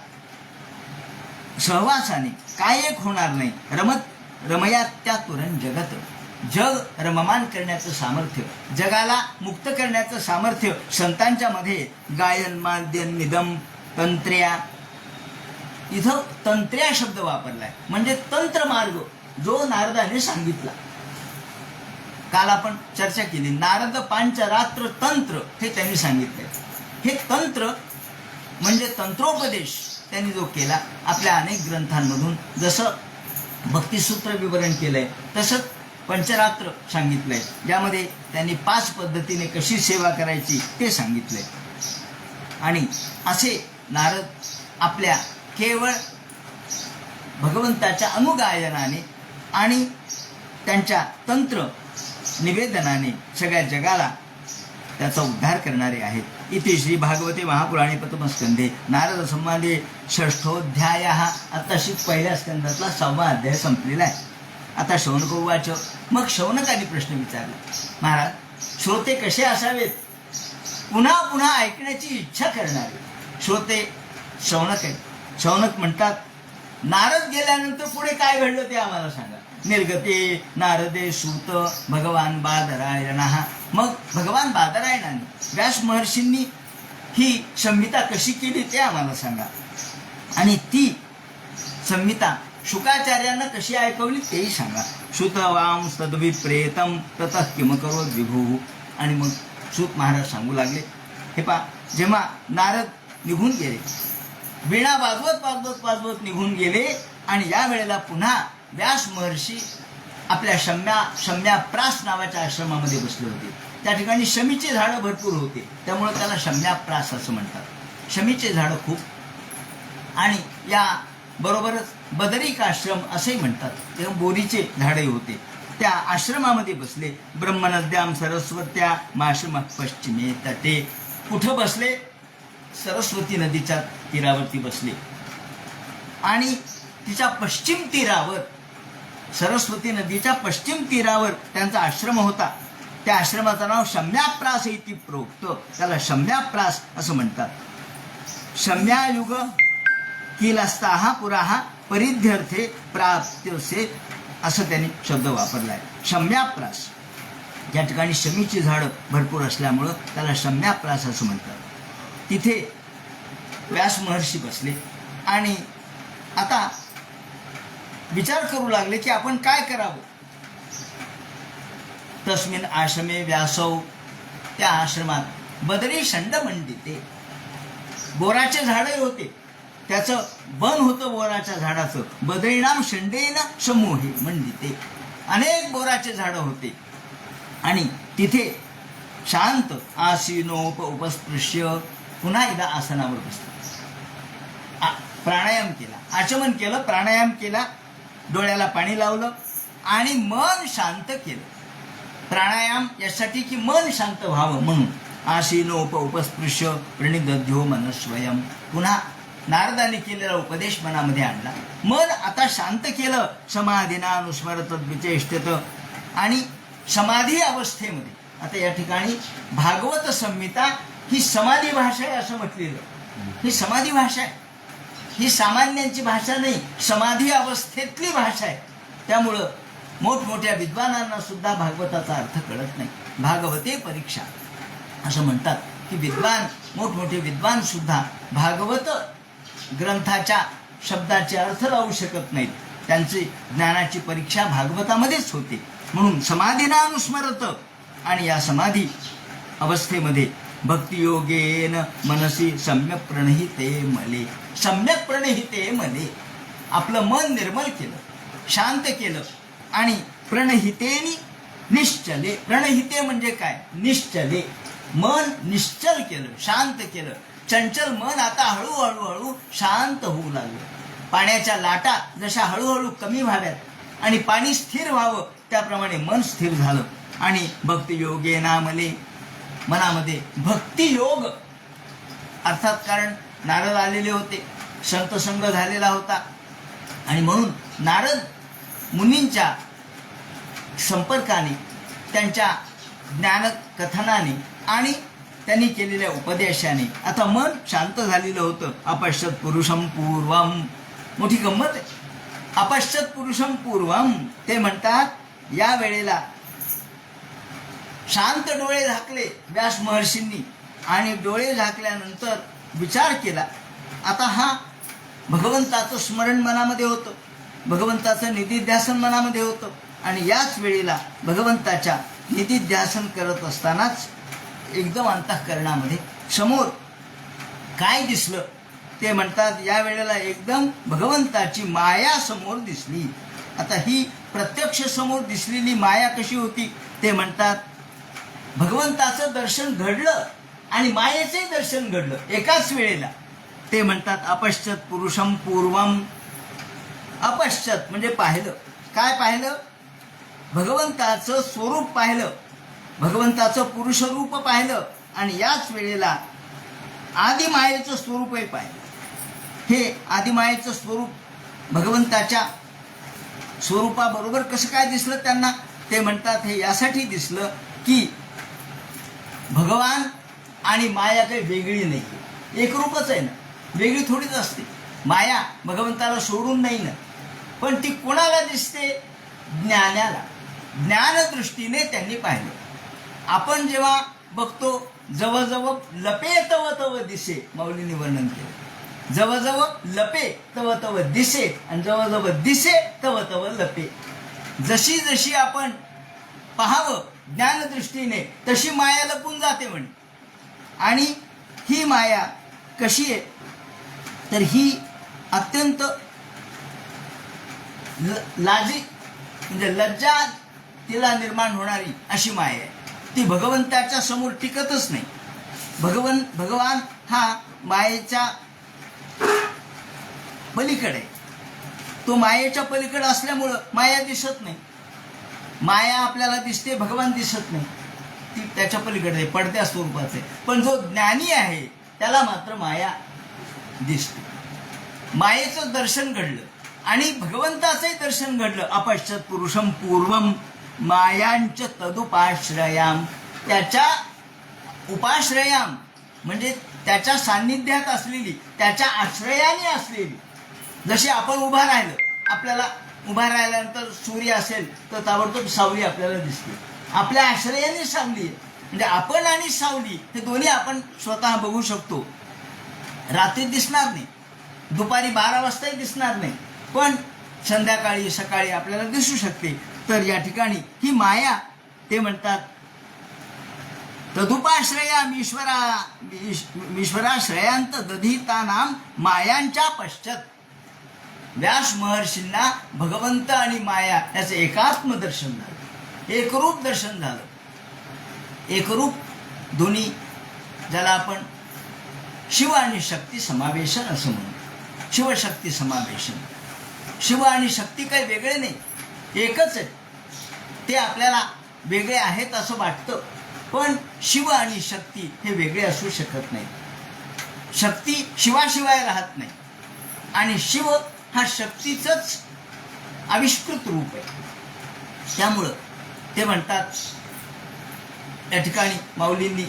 सहवासाने काय एक होणार नाही. रमयात त्या तुरं जगत. जग रममान करण्याचं सामर्थ्य, जगाला मुक्त करण्याचं सामर्थ्य संतांच्या मध्ये. गायन माद्यन निदम तंत्र्या, इथं तंत्र्या शब्द वापरलाय म्हणजे तंत्र मार्ग जो नारदाने सांगितला. काल आपण चर्चा केली, नारद पांचरात्र तंत्र हे त्यांनी सांगितलंय. हे तंत्र म्हणजे तंत्रोपदेश त्यांनी जो केला आपल्या अनेक ग्रंथांमधून, जसं भक्तिसूत्र विवरण केलंय तसंच पंचरात्र सांगितलंय, ज्यामध्ये त्यांनी 5 पद्धतीने कशी सेवा करायची ते सांगितलंय. आणि असे नारद आपल्या केवळ भगवंताच्या अनुगायनाने आणि त्यांच्या तंत्र निवेदनाने सगळ्या जगाला त्याचा उद्धार करणारे आहेत. इति श्री भागवते महापुराणे प्रथमस्कंधे नारद संवादे 6ठोऽध्याय. आता पहिल्या स्कंधातला 6वा अध्याय संपलेला आहे. आता शौनक उवाच. मग शौनकाने प्रश्न विचारला, महाराज श्रोते कसे असावेत, पुन्हा पुन्हा ऐकण्याची इच्छा करणारे श्रोते शौनक आहेत. शौनक म्हणतात नारद गेल्यानंतर पुढे काय घडलं ते आम्हाला सांगा. निर्गते नारदे सूत भगवान बादरायणः. मग भगवान बादरायणाने व्यास महर्षींनी ही संहिता कशी केली ते आम्हाला सांगा. आणि ती संहिता शुकाचार्यांना कशी ऐकवली तेही सांगा. श्रुतवाम तद्विप्रेतम ततः किम करोद विभू. आणि मग सूत महाराज सांगू लागले, हे पा, जेव्हा नारद निघून गेले, वीणा वाजवत निघून गेले, आणि या वेळेला पुन्हा व्यास महर्षी आपल्या शम्याप्रास नावाच्या आश्रमामध्ये बसले होते. त्या ठिकाणी शमीचे झाडं भरपूर होते, त्यामुळे त्याला शम्याप्रास असं म्हणतात. शमीचे झाडं खूप, आणि या बरोबरच बदरिक आश्रम असेही म्हणतात, तेव्हा बोरीचे झाडे होते. त्या आश्रमामध्ये बसले. ब्रह्मनद्याम सरस्वत्या माश्रम पश्चिमे तटे. कुठं बसले? सरस्वती नदीच्या तीरावरती बसले. आणि तिच्या पश्चिम तीरावर, सरस्वती नदीच्या पश्चिम तीरावर त्यांचा आश्रम होता. त्या आश्रमाचं नाव शम्याप्रास इति प्रोक्त. त्याला शम्याप्रास असं म्हणतात. शम्यायुग किलस्ताहा पुराहा परिध्यर्थे प्राप्त्यसे असं त्यांनी शब्द वापरला आहे. शम्याप्रास, या ठिकाणी शमीची झाडं भरपूर असल्यामुळं त्याला शम्याप्रास असं म्हणतात. तिथे व्यास महर्षी बसले आणि आता विचार करू लागले की आपण काय करावं. तस्मिन आश्रमे व्यासौ, त्या आश्रमात बदरी शंड मंडिते, बोराचे झाडही होते. त्याचं बन होतं बोराच्या झाडाचं. बदरीनाम शंडेन समूहे मंडिते, अनेक बोराचे झाडं होते. आणि तिथे शांत आसीनोप उपस्पृश्य, पुन्हा एकदा आसनावर बसले. प्राणायाम केला, आचमन केलं, प्राणायाम केला, डोळ्याला पाणी लावलं आणि मन शांत केलं. प्राणायाम यासाठी की मन शांत व्हावं म्हणून. आसीनोप उपस्पृश्य प्रणिदध्यो मनस्वयं. पुन्हा नारदाने केलेला उपदेश मनामध्ये आणला. मन आता शांत केलं. समाधीना अनुस्मरत विचेष्टत. आणि समाधी अवस्थेमध्ये, आता या ठिकाणी भागवत संहिता ही समाधी भाषा आहे असं म्हटलेलं. ही समाधी भाषा आहे, ही सामान्यांची भाषा नाही, समाधी अवस्थेतली भाषा आहे. त्यामुळं मोठमोठ्या विद्वानांना सुद्धा भागवताचा अर्थ कळत नाही. भागवते परीक्षा असं म्हणतात की विद्वान, मोठमोठे विद्वान सुद्धा भागवत ग्रंथाच्या शब्दाचे अर्थ लावू शकत नाहीत. त्यांची ज्ञानाची परीक्षा भागवतामध्येच होते. म्हणून समाधीना अनुस्मरत. आणि या समाधी अवस्थेमध्ये भक्तियोगेन मनसी सम्यक प्रणहिते मले. सम्यक प्रणहिते मले, आपलं मन निर्मल केलं, शांत केलं. आणि प्रणहितेनी निश्चले. प्रणहिते म्हणजे काय? निश्चले, मन निश्चल केलं, शांत केलं. चंचल मन आता हळूहळू शांत होऊ लागलं. पाण्याच्या लाटा जशा हळूहळू कमी व्हाव्यात आणि पाणी स्थिर व्हावं, त्याप्रमाणे मन स्थिर झालं. आणि भक्तियोगे नामले, मनामध्ये भक्तियोग अर्थात, कारण नारद आलेले होते, संतसंग झालेला होता. आणि म्हणून नारद मुनींच्या संपर्काने, त्यांच्या ज्ञानकथनाने आणि त्यांनी केलेल्या उपदेशाने आता मन शांत झालेलं होतं. अपश्यत पुरुषम पूर्वम, मोठी गंमत आहे. अपश्यत पुरुषम पूर्वम, ते म्हणतात या वेळेला शांत डोळे झाकले व्यास महर्षींनी. आणि डोळे झाकल्यानंतर विचार केला. आता हा भगवंताचं स्मरण मनामध्ये होतं, भगवंताचं निधिध्यासन मनामध्ये होतं. आणि याच वेळेला भगवंताच्या निधिध्यासन करत असतानाच एकदम अंतःकरणामध्ये समोर काय दिसलं. ते म्हणतात या वेळेला एकदम भगवंताची माया समोर दिसली. आता ही प्रत्यक्ष समोर दिसलेली माया कशी होती? ते म्हणतात भगवंताचं दर्शन घडलं आणि मायेचंही दर्शन घडलं एकाच वेळेला. ते म्हणतात अपश्यत पुरुषम पूर्वम. अपश्यत म्हणजे पाहिलं. काय पाहिलं? भगवंताचं स्वरूप पाहिलं, भगवंताचं पुरुषरूप पाहिलं. आणि याच वेळेला आदिमायेचं स्वरूपही पाहिलं. हे आदिमायेचं स्वरूप भगवंताच्या स्वरूपाबरोबर कसं काय दिसलं त्यांना? ते म्हणतात हे यासाठी दिसलं की भगवान आणि माया काही वेगळी नाही, एकरूपच आहे ना, वेगळी थोडीच असते. माया भगवंताला सोडून नाही ना. पण ती कोणाला दिसते? ज्ञानाला. ज्ञानदृष्टीने त्यांनी पाहिलं. आपण जेव्हा बघतो जवळजवळ लपे तव तव दिसे, माऊलीने वर्णन केलं. जवळजवळ लपे तव तव दिसे आणि जवळजवळ दिसे तव तव लपे. जशी जशी आपण पाहावं ज्ञानदृष्टीने तशी माया लपून जाते म्हणे. आणि ही माया कशी आहे? तर ही अत्यंत लाजी म्हणजे लज्जा तिला निर्माण होणारी अशी माया आहे. ती भगवंताच्या समोर टिकतच नाही. भगवान हा मायेच्या पलीकडे आहे. तो मायेच्या पलीकडे असल्यामुळं माया दिसत नाही. माया आपल्याला दिसते, भगवान दिसत नाही, ती त्याच्या पलीकडे पडत्या स्वरूपाचे. पण जो ज्ञानी आहे त्याला मात्र माया दिसते. मायेचं दर्शन घडलं आणि भगवंताचंही दर्शन घडलं. अपश्यत पुरुषम पूर्वम मायांच तदुपाश्रयाम. त्याच्या उपाश्रयाम म्हणजे त्याच्या सान्निध्यात असलेली, त्याच्या आश्रयाने असलेली. जशी आपण उभा राहिलं, आपल्याला उभा राहिल्यानंतर सूर्य असेल तर ताबडतोब सावली आपल्याला दिसते. आपल्या आश्रयाने सावली आहे. म्हणजे आपण आणि सावली हे दोन्ही आपण स्वतः बघू शकतो. रात्री दिसणार नाही, दुपारी 12 वाजताही दिसणार नाही, पण संध्याकाळी सकाळी आपल्याला दिसू शकते. तर या ठिकाणी ही माया ते म्हणतात तदुपाश्रयाम ईश्वराश्रयांत दधिता नाम मायांच्या पश्चात. व्यास महर्षींना भगवंत आणि माया याचं एकात्म दर्शन झालं, एकरूप दर्शन झालं. एकरूप दोन्ही, ज्याला आपण शिव आणि शक्ती समावेशन असं म्हणू. शिवशक्ती समावेशन. शिव आणि शक्ती काही वेगळे नाही, एकच आहे. ते आपल्याला वेगळे आहेत असं वाटतं, पण शिव आणि शक्ती हे वेगळे असू शकत नाही. शक्ती शिवाशिवाय राहत नाही आणि शिव हा शक्तीचंच आविष्कृत रूप आहे. त्यामुळं ते म्हणतात, या ठिकाणी माऊलींनी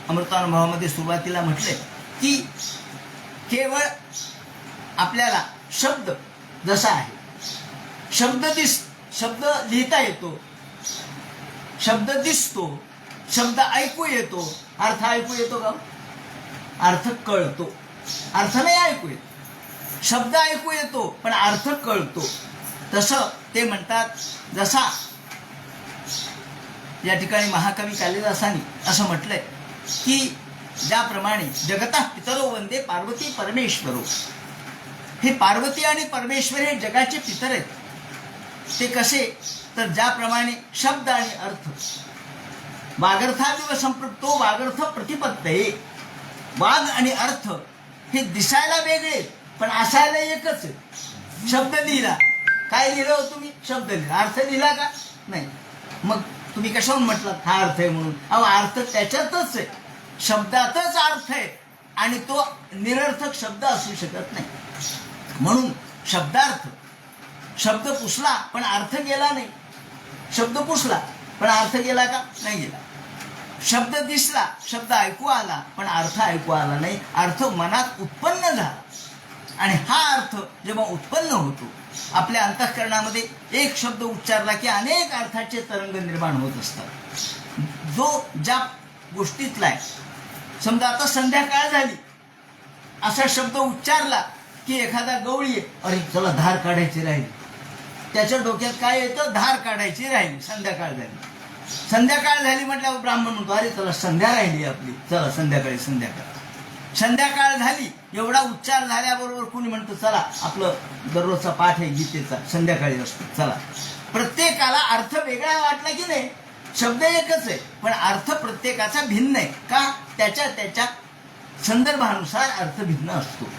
अमृतानुभवामध्ये सुरुवातीला म्हटलंय की केवळ आपल्याला शब्द जसा आहे, शब्द लिहिता येतो, शब्द दिसतो, शब्द ऐकू येतो, अर्थ ऐकू येतो का? अर्थ कळतो, अर्थ नाही ऐकू येतो. शब्द ऐकू येतो पण अर्थ कळतो. तसं ते म्हणतात, जसा या ठिकाणी महाकवी कालिदासांनी असं म्हटलंय की ज्याप्रमाणे जगता पितरो वंदे पार्वती परमेश्वरो. हे पार्वती आणि परमेश्वर हे जगाचे पितर आहेत. ते कसे? तर ज्याप्रमाणे शब्द आणि अर्थ, वागर्थादिव संपृक्तो वागर्थ प्रतिपत्तये. वाग आणि अर्थ हे दिसायला वेगळे पण असायला एकच आहे. शब्द लिहिला, काय लिहिलं हो तुम्ही? शब्द लिहिला. अर्थ लिहिला का? नाही. मग तुम्ही कशाहून म्हटलं हा अर्थ आहे म्हणून? अहो, अर्थ त्याच्यातच आहे, शब्दातच अर्थ आहे आणि तो निरर्थक शब्द असू शकत नाही. म्हणून शब्दार्थ, शब्द पुसला पण अर्थ गेला नाही. शब्द पुसला पण अर्थ गेला का? नाही गेला. शब्द दिसला, शब्द ऐकू आला पण अर्थ ऐकू आला नाही. अर्थ मनात उत्पन्न झाला आणि हा अर्थ जेव्हा उत्पन्न होतो आपल्या अंतःकरणामध्ये, एक शब्द उच्चारला की अनेक अर्थाचे तरंग निर्माण होत असतात. जो ज्या गोष्टीतला आहे, समजा आता संध्याकाळ झाली असा शब्द उच्चारला की एखादा गवळी आहे, अरे चला धार काढायची राहिली, त्याच्या डोक्यात काय येतं? धार काढायची राहिली. संध्याकाळ झाली. संध्याकाळ झाली म्हटल्यावर ब्राह्मण म्हणतो, अरे चला संध्या राहिली आपली, चला संध्याकाळी. संध्याकाळ झाली एवढा उच्चार झाल्याबरोबर कुणी म्हणतं चला आपलं दररोजचा पाठ आहे गीतेचा, संध्याकाळी असतो, चला. प्रत्येकाला अर्थ वेगळा वाटला की नाही? शब्द एकच आहे पण अर्थ प्रत्येकाचा भिन्न आहे. का? त्याच्या त्याच्या संदर्भानुसार अर्थ भिन्न असतो.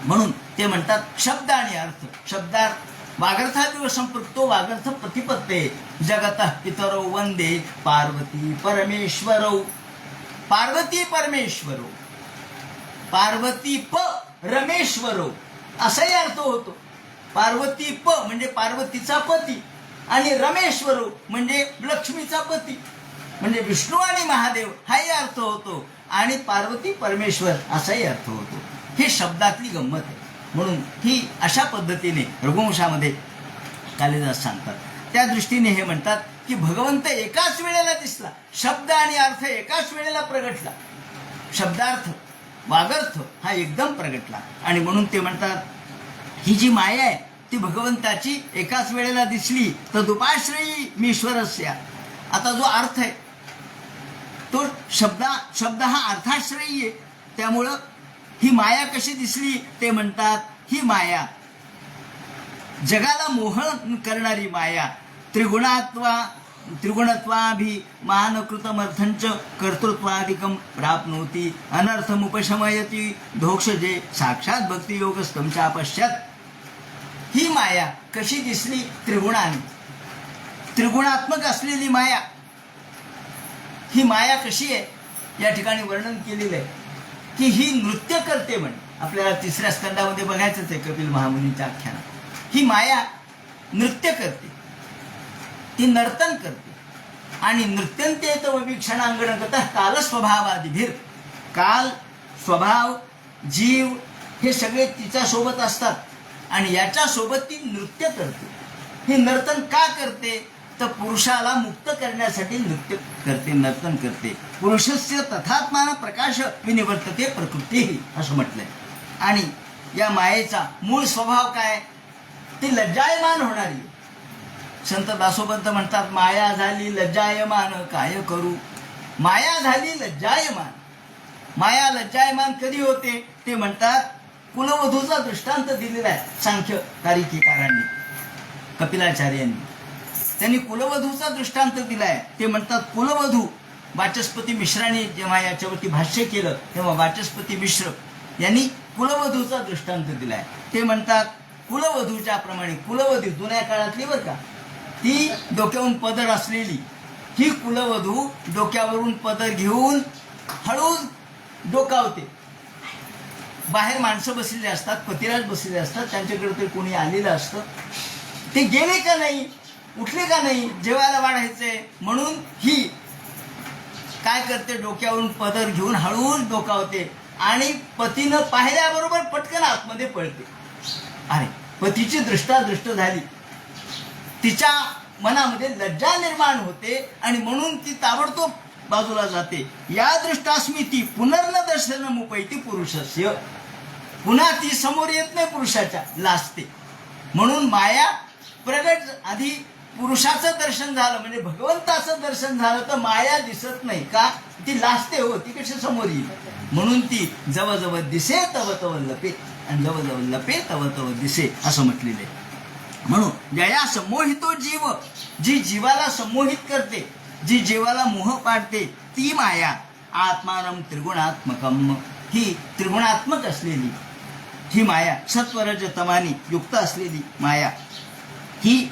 म्हणून ते म्हणतात शब्द आणि अर्थ. शब्दार्थ वागर्थादिव संपृक्तो वागर्थ प्रतिपत्ते जगतः पितरो वंदे पार्वती परमेश्वरो. पार्वती परमेश्वरो, पार्वती प रमेश्वरो असाही अर्थ होतो. पार्वती प म्हणजे पार्वतीचा पती आणि रमेश्वरो म्हणजे लक्ष्मीचा पती, म्हणजे विष्णू आणि महादेव हाही अर्थ होतो आणि पार्वती परमेश्वर असाही अर्थ होतो. हे शब्दातली गंमत आहे. म्हणून ही अशा पद्धतीने रघुवंशामध्ये कालिदास सांगतात. त्या दृष्टीने हे म्हणतात की भगवंत एकाच वेळेला दिसला, शब्द आणि अर्थ एकाच वेळेला प्रगटला. शब्दार्थ वागर्थ हा एकदम प्रगटला आणि म्हणून ते म्हणतात ही जी माया आहे ती भगवंताची एकाच वेळेला दिसली. तर दुपाश्रयी मीश्वरस्या. आता जो अर्थ आहे तो शब्द हा अर्थाश्रयी आहे. त्यामुळं ही माया कशी दिसली? ते म्हणतात ही माया जगाला मोहन करणारी माया. त्रिगुणत्वाभिमानकृतमर्थंच कर्तृत्वादिकं प्राप्नोति अनर्थमुपशमयति धोक्षजे साक्षात भक्तियोगस्तमच्या पश्चात. ही माया कशी दिसली? त्रिगुणाने. त्रिगुणात्मक असलेली माया, ही माया कशी आहे या ठिकाणी वर्णन केलेलं आहे की ही नृत्य करते म्हणे. आपल्याला 3ऱ्या स्कंदामध्ये बघायचंच आहे कपिल महामुनीच्या आख्यानात. ही माया नृत्य करते, ती नर्तन करते. आणि नृत्यंते तव वीक्षणांगणगतः काल स्वभावादिभिर, काल, स्वभाव, जीव हे सगळे तिच्या सोबत असतात आणि याच्या सोबत ती नृत्य करते. हे नर्तन का करते तर पुरुषाला मुक्त करण्यासाठी नृत्य करते, नर्तन करते. पुरुषस्य तथात्मान प्रकाश विनिवर्तते प्रकृती असं म्हटलंय. आणि या मायेचा मूळ स्वभाव काय, ती लज्जायमान होणारी. संत दासोपंत म्हणतात, माया झाली लज्जायमान काय करू. माया झाली लज्जायमान. माया लज्जायमान कधी होते ते म्हणतात, कुलवधूचा दृष्टांत दिलेला आहे सांख्य तारीखिकारांनी, कपिलाचार्यांनी. त्यांनी कुलवधूचा दृष्टांत दिलाय. ते म्हणतात, कुलवधू, वाचस्पती मिश्रांनी जेव्हा याच्यावरती भाष्य केलं तेव्हा वाचस्पती मिश्र यांनी कुलवधूचा दृष्टांत दिलाय. ते म्हणतात, कुलवधूच्या प्रमाणे, कुलवधू जुन्या काळातली बरं का, ती डोक्यावरून पदर असलेली ही कुलवधू डोक्यावरून पदर घेऊन हळूच डोकावते. बाहेर माणसं बसलेली असतात, पतिराज बसलेले असतात, त्यांच्याकडे ते कोणी आलेलं असतं. ते गेले का नाही, उठले का नाही, जेवायला वाढायचंय म्हणून ही काय करते, डोक्यावरून पदर घेऊन हळूच डोकावते आणि पतीनं पाहिल्याबरोबर पटकन आतमध्ये पळते. अरे, पतीची दृष्टादृष्ट झाली, तिच्या मनामध्ये लज्जा निर्माण होते आणि म्हणून ती ताबडतोब बाजूला जाते. या दृष्टास्मी ती पुनर्न दर्शनमुपैती पुरुषस्य, पुन्हा ती समोर येत नाही पुरुषाच्या, लाजते. म्हणून माया प्रगट, आधी पुरुषाचं दर्शन झालं म्हणजे भगवंताचं दर्शन झालं तर माया दिसत नाही का, ती लाजते. हो, ती कशी समोर येईल. म्हणून ती जवळ दिसे तव तव लपे, आणि जवळ लपे तव तव दिसे असं म्हटलेलं आहे. म्हणून जया संमोहितो जीव, जी जीवाला संमोहित करते, जी जीवाला मोह पाडते, ती माया आत्मानम त्रिगुणात्मकम, ही त्रिगुणात्मक असलेली ही माया, सत्वरज तमानी युक्त असलेली माया, ही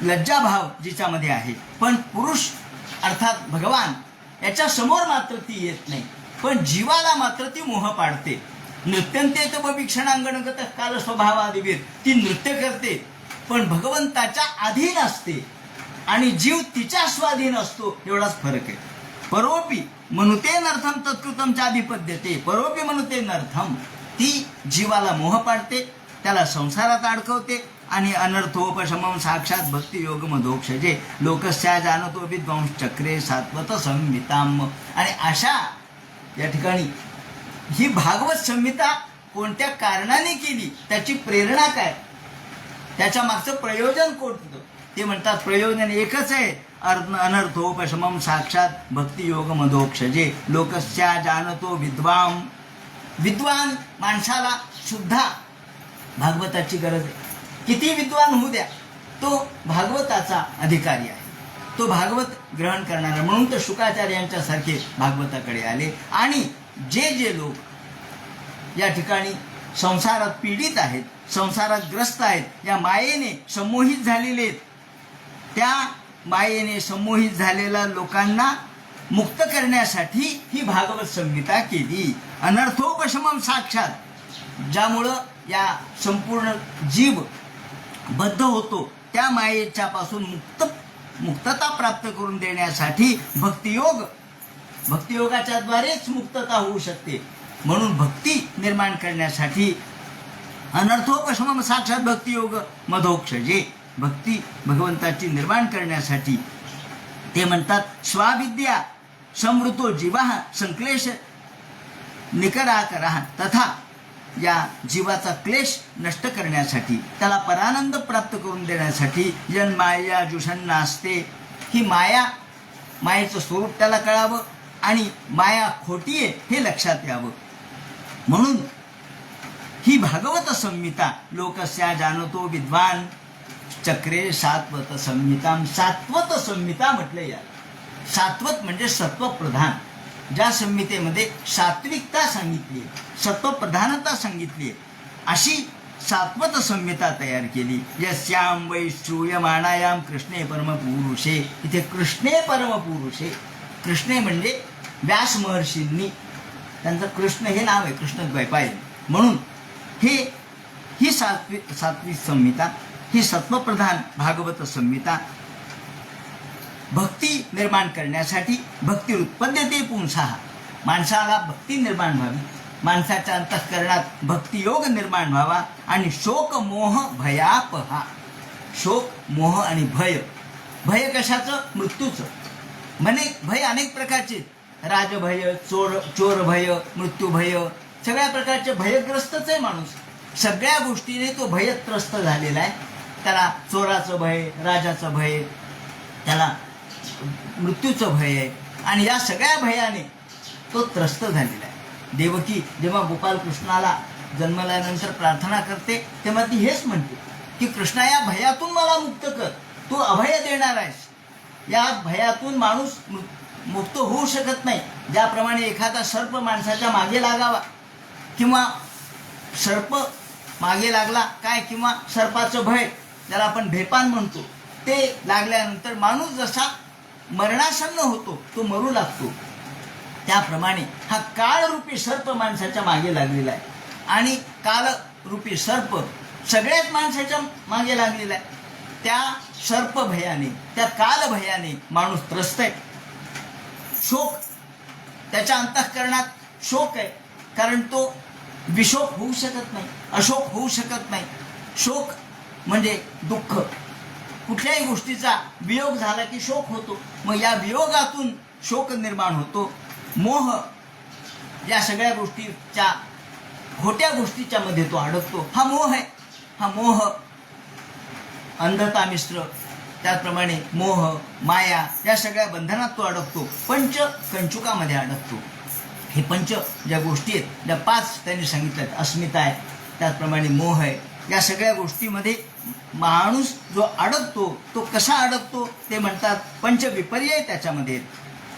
लज्जाभाव जिच्यामध्ये आहे. पण पुरुष अर्थात भगवान याच्या समोर मात्र ती येत नाही, पण जीवाला मात्र ती मोह पाडते. नृत्यंते तव वीक्षणांगणगत काल स्वभावादिवीर, ती नृत्य करते पण भगवंताच्या अधीन असते आणि जीव तिच्या स्वाधीन असतो, एवढाच फरक आहे. परोपी मनुते नर्थम तत्कृतम चाधिपद्यते, परोपी मनुते नर्थम, ती जीवाला मोह पाडते, त्याला संसारात अडकवते आणि अनर्थोपशमम साक्षात भक्ती योग मधोक्षजे लोकस्या जानतो विद्वांस चक्रे सात्वत संहिताम. आणि अशा या ठिकाणी ही भागवत संहिता कोणत्या कारणाने केली, त्याची प्रेरणा काय, त्याच्या मागचं प्रयोजन कोणतं, ते म्हणतात प्रयोजन एकच आहे, अनर्थोपशमम साक्षात भक्ती योग मधोक्षजे लोकस्या जानतो विद्वान. विद्वान माणसाला सुद्धा भागवताची गरज आहे. किती विद्वान होऊ द्या, तो भागवताचा अधिकारी आहे, तो भागवत ग्रहण करणारा. म्हणून तर शुकाचार्यांच्या सारखे भागवताकडे आले. आणि जे लोक या ठिकाणी संसारात पीडित आहेत, संसारात ग्रस्त आहेत, या मायेने संमोहित झालेले आहेत, त्या मायेने संमोहित झालेल्या लोकांना मुक्त करण्यासाठी ही भागवत संहिता केली. अनर्थोपशमम साक्षात, ज्यामुळं या संपूर्ण जीव बद्ध होतो त्या मायेच्या पासून मुक्तता प्राप्त करून देण्यासाठी भक्तियोग, भक्तियोगाच्या द्वारेच मुक्तता होऊ शकते. म्हणून भक्ती निर्माण करण्यासाठी अनर्थोपशमम साक्षात भक्तियोग मधोक्षजे, भक्ती भगवंताची निर्माण करण्यासाठी ते म्हणतात स्वाविद्या समृतो जीवा संक्लेश निकराकरा, तथा या जीवाचा क्लेश नष्ट करण्यासाठी, त्याला परानंद प्राप्त करून देण्यासाठी जन माया जुषण नासते, ही माया, मायेचं स्वरूप त्याला कळावं आणि माया खोटी आहे हे लक्षात यावं. म्हणून ही भागवत संहिता लोकस्या जानतो विद्वान चक्रे सात्वत संहिता. सात्वत संहिता म्हटले या. सात्वत म्हणजे सत्वप्रधान. ज्या संहितेमध्ये सात्विकता सांगितली आहे, सत्वप्रधानता सांगितली आहे, अशी सात्वत संहिता तयार केली. यस्याम वै श्रूयमाणायाम कृष्णे परमपुरुषे. इथे कृष्णे परमपुरुषे, कृष्णे म्हणजे व्यास महर्षींनी, त्यांचं कृष्ण हे नाव आहे, कृष्णद्वैपायन. म्हणून ही सात्विक संहिता, ही सत्वप्रधान भागवत संहिता भक्ती निर्माण करण्यासाठी, भक्ती उत्पद्यते पुंसाः, माणसाला भक्ती निर्माण व्हावी, माणसाच्या अंतःकरणात भक्तियोग निर्माण व्हावा आणि शोक मोह भयापहा. शोक मोह आणि भय, भय कशाचं? मृत्यूचं. भय अनेक प्रकारचे, राजभय, चोर भय, मृत्यू भय, सगळ्या प्रकारचे भयग्रस्तच आहे माणूस. सगळ्या गोष्टीने तो भयत्रस्त झालेला आहे. त्याला चोराचं भय, राजाचं भय, त्याला मृत्यूचं भय आहे आणि या सगळ्या भयाने तो त्रस्त झालेला आहे. देवकी जेव्हा गोपालकृष्णाला जन्मल्यानंतर प्रार्थना करते तेव्हा ती हेच म्हणते की कृष्णा, या भयातून मला मुक्त कर, तू अभय देणार आहेस. या भयातून माणूस मुक्त होऊ शकत नाही. ज्याप्रमाणे एखादा सर्प माणसाच्या मागे लागावा किंवा सर्प मागे लागला काय, किंवा सर्पाचं भय ज्याला आपण भेपान म्हणतो, ते लागल्यानंतर माणूस जसा मरणासन्न होतो, तो मरू लागतो, त्याप्रमाणे हा काळरूपी सर्प माणसाच्या मागे लागलेला आहे. आणि कालरूपी सर्प सगळ्याच माणसाच्या मागे लागलेला आहे. त्या सर्प भयाने, त्या काल भयाने माणूस त्रस्त आहे. शोक, त्याच्या अंतःकरणात शोक आहे, कारण तो विशोक होऊ शकत नाही, अशोक होऊ शकत नाही. शोक म्हणजे दुःख, कुठल्याही गोष्टीचा वियोग झाला की शोक होतो. मग या वियोगातून शोक निर्माण होतो. मोह, या सगळ्या गोष्टीच्या खोट्या गोष्टीच्या मध्ये तो अडकतो. हा मोह आहे. हा मोह, अंधता मिश्र, त्याचप्रमाणे मोह, माया, या सगळ्या बंधनात तो अडकतो. पंच कंचुकामध्ये अडकतो. हे पंच ज्या गोष्टी आहेत, ज्या 5 त्यांनी सांगितल्यात, अस्मिता आहे, त्याचप्रमाणे मोह आहे, या सगळ्या गोष्टीमध्ये माणूस जो अडकतो, तो कसा अडकतो ते म्हणतात पंचविपर्यय त्याच्यामध्ये.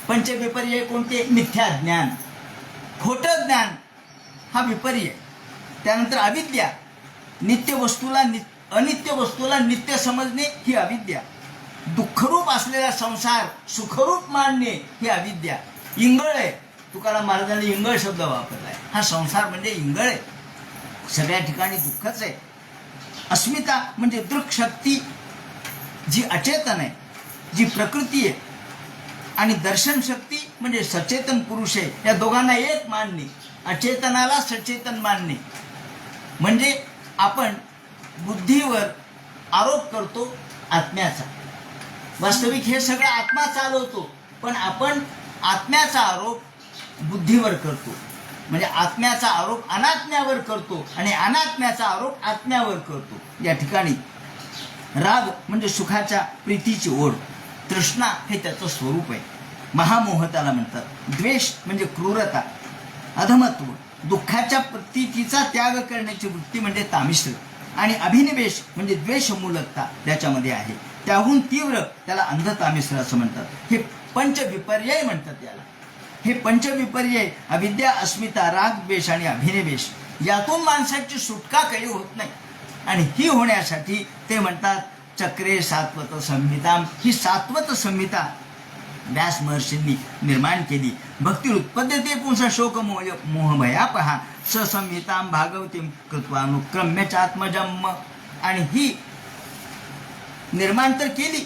पंचविपर्यय कोणते? मिथ्या ज्ञान, खोटं ज्ञान, हा विपर्यय. त्यानंतर अविद्या, नित्य वस्तूला अनित्य वस्तूला नित्य समजणे ही अविद्या. दुःखरूप असलेला संसार सुखरूप मानणे ही अविद्या. इंगळ आहे, तुकाराम महाराजांनी इंगळ शब्द वापरलाय. हा संसार म्हणजे इंगळ आहे, सगळ्या ठिकाणी दुःखच आहे. अस्मिता म्हणजे दृक्शक्ती, जी अचेतन आहे, जी प्रकृती आहे, आणि दर्शन शक्ती म्हणजे सचेतन पुरुष आहे. या दोघांना एक मानणे, अचेतनाला सचेतन मानणे. म्हणजे आपण बुद्धीवर आरोप करतो आत्म्याचा, वास्तविक हे सगळं आत्मा चालवतो, पण आपण आत्म्याचा आरोप बुद्धीवर करतो. म्हणजे आत्म्याचा आरोप अनात्म्यावर करतो आणि अनात्म्याचा आरोप आत्म्यावर करतो. या ठिकाणी राग म्हणजे सुखाच्या प्रीतीची ओढ, तृष्णा हे त्याचं स्वरूप आहे, महामोह त्याला म्हणतात. द्वेष म्हणजे क्रूरता, अधमत्व, दुःखाच्या प्रतीतीचा त्याग करण्याची वृत्ती म्हणजे तामिश्र, आणि अभिनिवेश म्हणजे द्वेषमूलकता त्याच्यामध्ये आहे. त्याहून तीव्र त्याला अंधतामिश्र असं म्हणतात. हे पंचविपर्यय म्हणतात याला. हे पंचविपर्यय अविद्या, अस्मिता, राग, द्वेष आणि अभिनिवेश, यातून माणसाची सुटका काही होत नाही. आणि ही होण्यासाठी ते म्हणतात चक्रे सात्वत संहिता. ही सात्वत संहिता व्यास महर्षींनी निर्माण केली. भक्ती उत्पद्यते पुंसा शोक मोहभयापहा ससंहितां भागवतीं कृत्वानुक्रम्य चात्मजन्म. आणि ही निर्माण तर केली,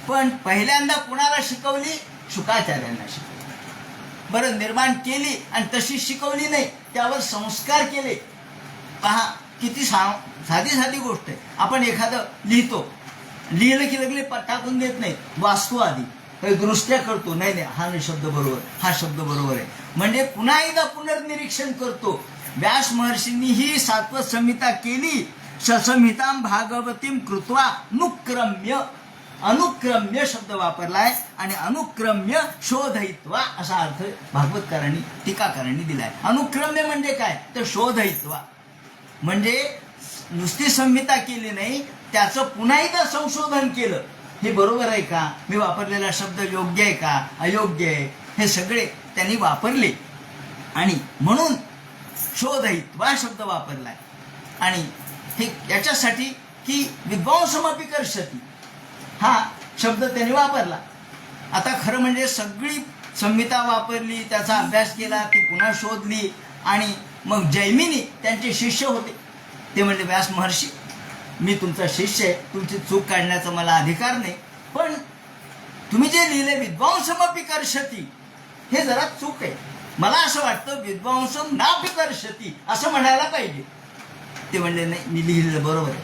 पण पहिल्यांदा कुणाला शिकवली? शुकाचार्यांना शिकवली. बरं, निर्माण केली आणि तशी शिकवली नाही, त्यावर संस्कार केले. पहा किती साधी साधी गोष्ट आहे. आपण एखादं लिहिलं की लगेच टाकून देत नाही, वाचतो आधी, काही दुरुस्त्या करतो, नाही हा शब्द बरोबर, हा शब्द बरोबर आहे, म्हणजे पुन्हा एकदा पुनर्निरीक्षण करतो. व्यास महर्षींनी ही सात्वत संहिता केली. ससंहितां भागवतीं कृत्वा अनुक्रम्य, अनुक्रम्य शब्द वापरलाय आणि अनुक्रम्य शोधयित्वा असा अर्थ भागवतकारांनी, टीकाकारांनी दिलाय. अनुक्रम्य म्हणजे काय? तर शोधयित्वा म्हणजे नुसती संहिता केली नाही, त्याचं पुन्हा एकदा संशोधन केलं. हे बरोबर आहे का? मी वापरलेला शब्द योग्य आहे का, अयोग्य आहे, हे सगळे त्यांनी वापरले. आणि म्हणून शोधयित्वा शब्द वापरलाय. आणि हे याच्यासाठी की विद्वांसमपि कर्षति हा शब्द त्यांनी वापरला. आता खरं म्हणजे सगळी संहिता वापरली, त्याचा अभ्यास केला, ती पुन्हा शोधली आणि मग जैमिनी त्यांचे शिष्य होते. ते म्हणजे व्यास महर्षी, मी तुमचा शिष्य आहे, तुमची चूक काढण्याचा मला अधिकार नाही, पण तुम्ही जे लिहिले विद्वांसमपि कर्षति हे जरा चूक आहे. मला असं वाटतं विद्वांसम नापि कर्षति असं म्हणायला पाहिजे. ते म्हणले नाही, मी लिहिलेलं बरोबर आहे,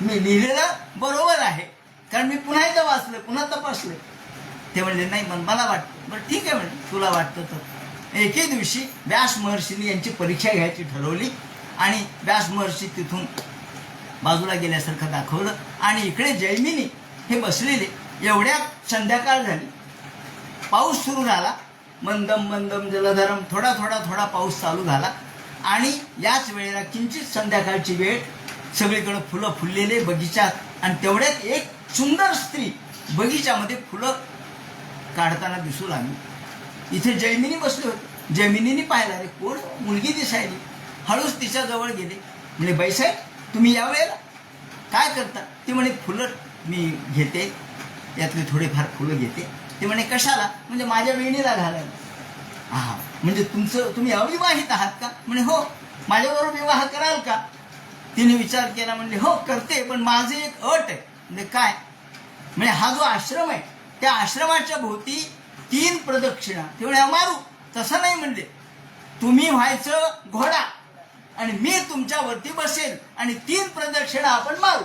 मी लिहिलेलं बरोबर आहे, कारण मी पुन्हा एकदा वाचलं, पुन्हा तपासलं. ते म्हणले नाही, पण मला वाटतं. बरं ठीक आहे म्हणजे तुला वाटतं तर. एके दिवशी व्यास महर्षींनी यांची परीक्षा घ्यायची ठरवली आणि व्यास महर्षी तिथून बाजूला गेल्यासारखं दाखवलं आणि इकडे जैमिनी हे बसलेले. एवढ्यात संध्याकाळ झाली, पाऊस सुरू झाला. मंदम मंदम जलधरम, थोडा थोडा थोडा पाऊस चालू झाला आणि याच वेळेला किंचित संध्याकाळची वेळ, सगळीकडे फुलं फुललेले बगीचात आणि तेवढ्यात एक सुंदर स्त्री बगीच्यामध्ये फुलं काढताना दिसू लागली. इथे जैमिनी बसले होते. जैमिनीने पाहिला, रे कोण मुलगी दिसायली. हळूच तिच्या जवळ गेले. म्हणजे बाईसाहेब तुम्ही या वेळेला काय करता? ती म्हणे फुलं मी घेते, यातले थोडेफार फुलं घेते. ते म्हणे कशाला? म्हणजे माझ्या वेणीला घालायला. हा म्हणजे तुम्ही अविवाहित आहात का? म्हणे हो. माझ्याबरोबर विवाह कराल का? तिने विचार केला, म्हणले हो करते, पण माझे एक अट आहे. म्हणजे काय? म्हणजे हा जो आश्रम आहे त्या आश्रमाच्या भोवती 3 प्रदक्षिणा. तेवढ्या मारू. तसं नाही म्हणले, तुम्ही व्हायचं घोडा आणि मी तुमच्यावरती बसेल आणि 3 प्रदक्षिणा आपण मारू.